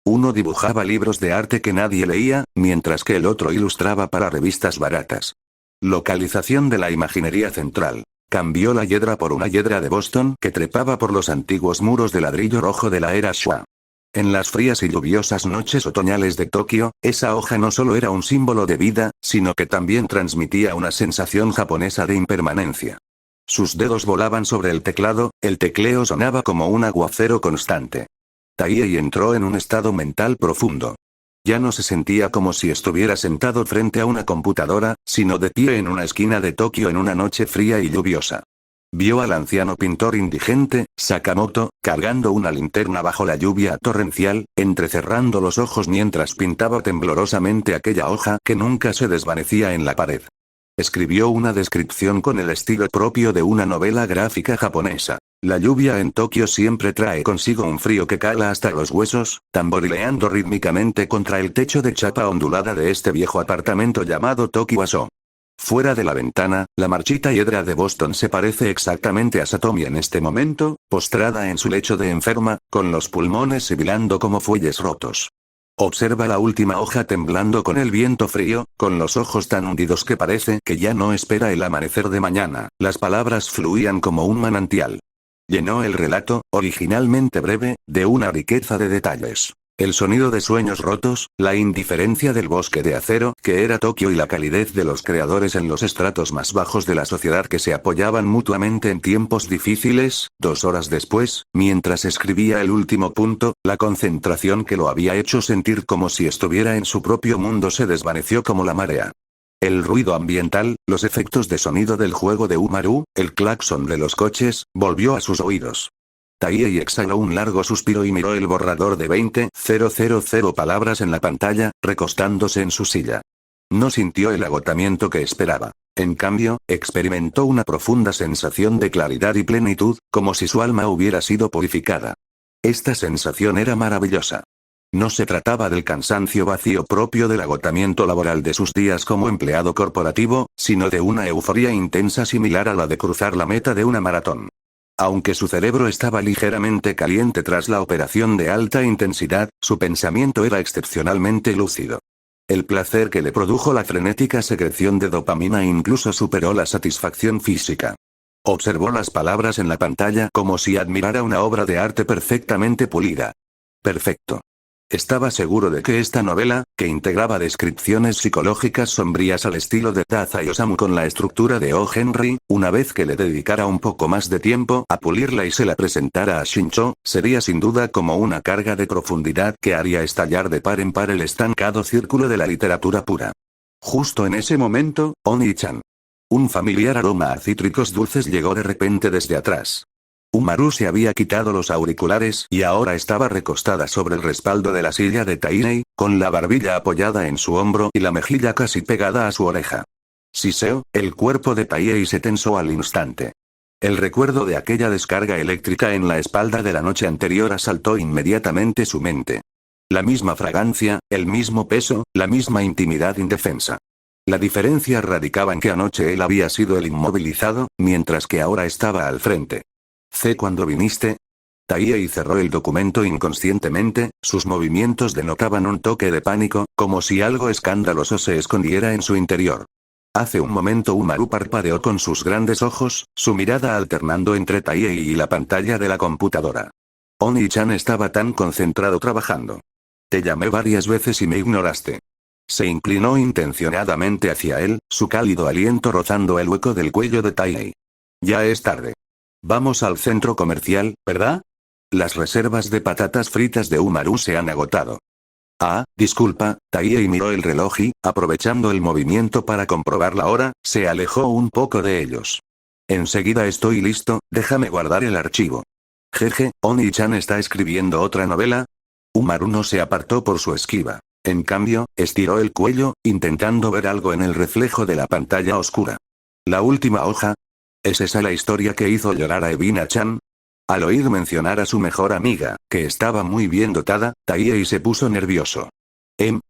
Uno dibujaba libros de arte que nadie leía, mientras que el otro ilustraba para revistas baratas. Localización de la imaginería central. Cambió la hiedra por una hiedra de Boston que trepaba por los antiguos muros de ladrillo rojo de la era Shua. En las frías y lluviosas noches otoñales de Tokio, esa hoja no solo era un símbolo de vida, sino que también transmitía una sensación japonesa de impermanencia. Sus dedos volaban sobre el tecleo sonaba como un aguacero constante. Taiei entró en un estado mental profundo. Ya no se sentía como si estuviera sentado frente a una computadora, sino de pie en una esquina de Tokio en una noche fría y lluviosa. Vio al anciano pintor indigente, Sakamoto, cargando una linterna bajo la lluvia torrencial, entrecerrando los ojos mientras pintaba temblorosamente aquella hoja que nunca se desvanecía en la pared. Escribió una descripción con el estilo propio de una novela gráfica japonesa. La lluvia en Tokio siempre trae consigo un frío que cala hasta los huesos, tamborileando rítmicamente contra el techo de chapa ondulada de este viejo apartamento llamado Tokiwaso. Fuera de la ventana, la marchita hiedra de Boston se parece exactamente a Satomi en este momento, postrada en su lecho de enferma, con los pulmones sibilando como fuelles rotos. Observa la última hoja temblando con el viento frío, con los ojos tan hundidos que parece que ya no espera el amanecer de mañana. Las palabras fluían como un manantial. Llenó el relato, originalmente breve, de una riqueza de detalles. El sonido de sueños rotos, la indiferencia del bosque de acero que era Tokio y la calidez de los creadores en los estratos más bajos de la sociedad que se apoyaban mutuamente en tiempos difíciles. 2 horas después, mientras escribía el último punto, la concentración que lo había hecho sentir como si estuviera en su propio mundo se desvaneció como la marea. El ruido ambiental, los efectos de sonido del juego de Umaru, el claxon de los coches, volvió a sus oídos. Taiei exhaló un largo suspiro y miró el borrador de 20.000 palabras en la pantalla, recostándose en su silla. No sintió el agotamiento que esperaba. En cambio, experimentó una profunda sensación de claridad y plenitud, como si su alma hubiera sido purificada. Esta sensación era maravillosa. No se trataba del cansancio vacío propio del agotamiento laboral de sus días como empleado corporativo, sino de una euforía intensa similar a la de cruzar la meta de una maratón. Aunque su cerebro estaba ligeramente caliente tras la operación de alta intensidad, su pensamiento era excepcionalmente lúcido. El placer que le produjo la frenética secreción de dopamina incluso superó la satisfacción física. Observó las palabras en la pantalla como si admirara una obra de arte perfectamente pulida. Perfecto. Estaba seguro de que esta novela, que integraba descripciones psicológicas sombrías al estilo de Taza y Osamu con la estructura de O. Henry, una vez que le dedicara un poco más de tiempo a pulirla y se la presentara a Shincho, sería sin duda como una carga de profundidad que haría estallar de par en par el estancado círculo de la literatura pura. Justo en ese momento, Oni-chan. Un familiar aroma a cítricos dulces llegó de repente desde atrás. Umaru se había quitado los auriculares y ahora estaba recostada sobre el respaldo de la silla de Taiei, con la barbilla apoyada en su hombro y la mejilla casi pegada a su oreja. Siseo, el cuerpo de Taiei se tensó al instante. El recuerdo de aquella descarga eléctrica en la espalda de la noche anterior asaltó inmediatamente su mente. La misma fragancia, el mismo peso, la misma intimidad indefensa. La diferencia radicaba en que anoche él había sido el inmovilizado, mientras que ahora estaba al frente. ¿Cuándo viniste? Taiei cerró el documento inconscientemente, sus movimientos denotaban un toque de pánico, como si algo escandaloso se escondiera en su interior. Hace un momento Umaru parpadeó con sus grandes ojos, su mirada alternando entre Taiei y la pantalla de la computadora. Oni-chan estaba tan concentrado trabajando. Te llamé varias veces y me ignoraste. Se inclinó intencionadamente hacia él, su cálido aliento rozando el hueco del cuello de Taiei. Ya es tarde. Vamos al centro comercial, ¿verdad? Las reservas de patatas fritas de Umaru se han agotado. Ah, disculpa, Taiei miró el reloj y, aprovechando el movimiento para comprobar la hora, se alejó un poco de ellos. Enseguida estoy listo, déjame guardar el archivo. Jeje, Oni-chan está escribiendo otra novela. Umaru no se apartó por su esquiva. En cambio, estiró el cuello, intentando ver algo en el reflejo de la pantalla oscura. La última hoja. ¿Es esa la historia que hizo llorar a Evina-chan? Al oír mencionar a su mejor amiga, que estaba muy bien dotada, Taiei se puso nervioso.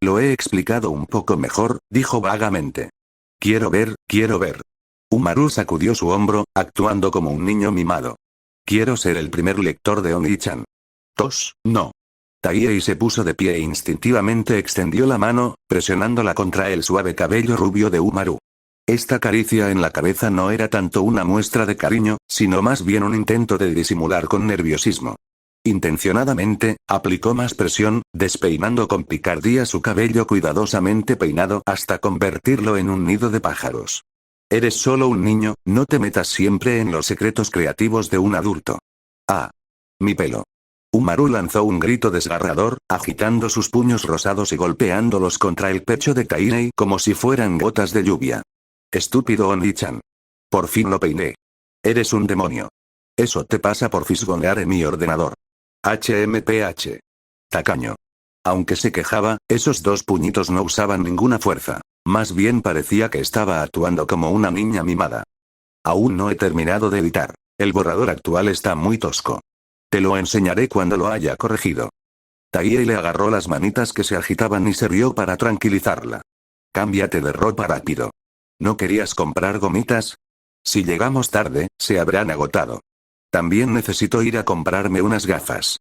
Lo he explicado un poco mejor, dijo vagamente. Quiero ver. Umaru sacudió su hombro, actuando como un niño mimado. Quiero ser el primer lector de Oni-chan. No. Taiei se puso de pie e instintivamente extendió la mano, presionándola contra el suave cabello rubio de Umaru. Esta caricia en la cabeza no era tanto una muestra de cariño, sino más bien un intento de disimular con nerviosismo. Intencionadamente, aplicó más presión, despeinando con picardía su cabello cuidadosamente peinado hasta convertirlo en un nido de pájaros. Eres solo un niño, no te metas siempre en los secretos creativos de un adulto. Ah. Mi pelo. Umaru lanzó un grito desgarrador, agitando sus puños rosados y golpeándolos contra el pecho de Taiei como si fueran gotas de lluvia. Estúpido Oni-chan. Por fin lo peiné. Eres un demonio. Eso te pasa por fisgonear en mi ordenador. HMPH. Tacaño. Aunque se quejaba, esos 2 puñitos no usaban ninguna fuerza. Más bien parecía que estaba actuando como una niña mimada. Aún no he terminado de editar. El borrador actual está muy tosco. Te lo enseñaré cuando lo haya corregido. Taie le agarró las manitas que se agitaban y se rió para tranquilizarla. Cámbiate de ropa rápido. ¿No querías comprar gomitas? Si llegamos tarde, se habrán agotado. También necesito ir a comprarme unas gafas.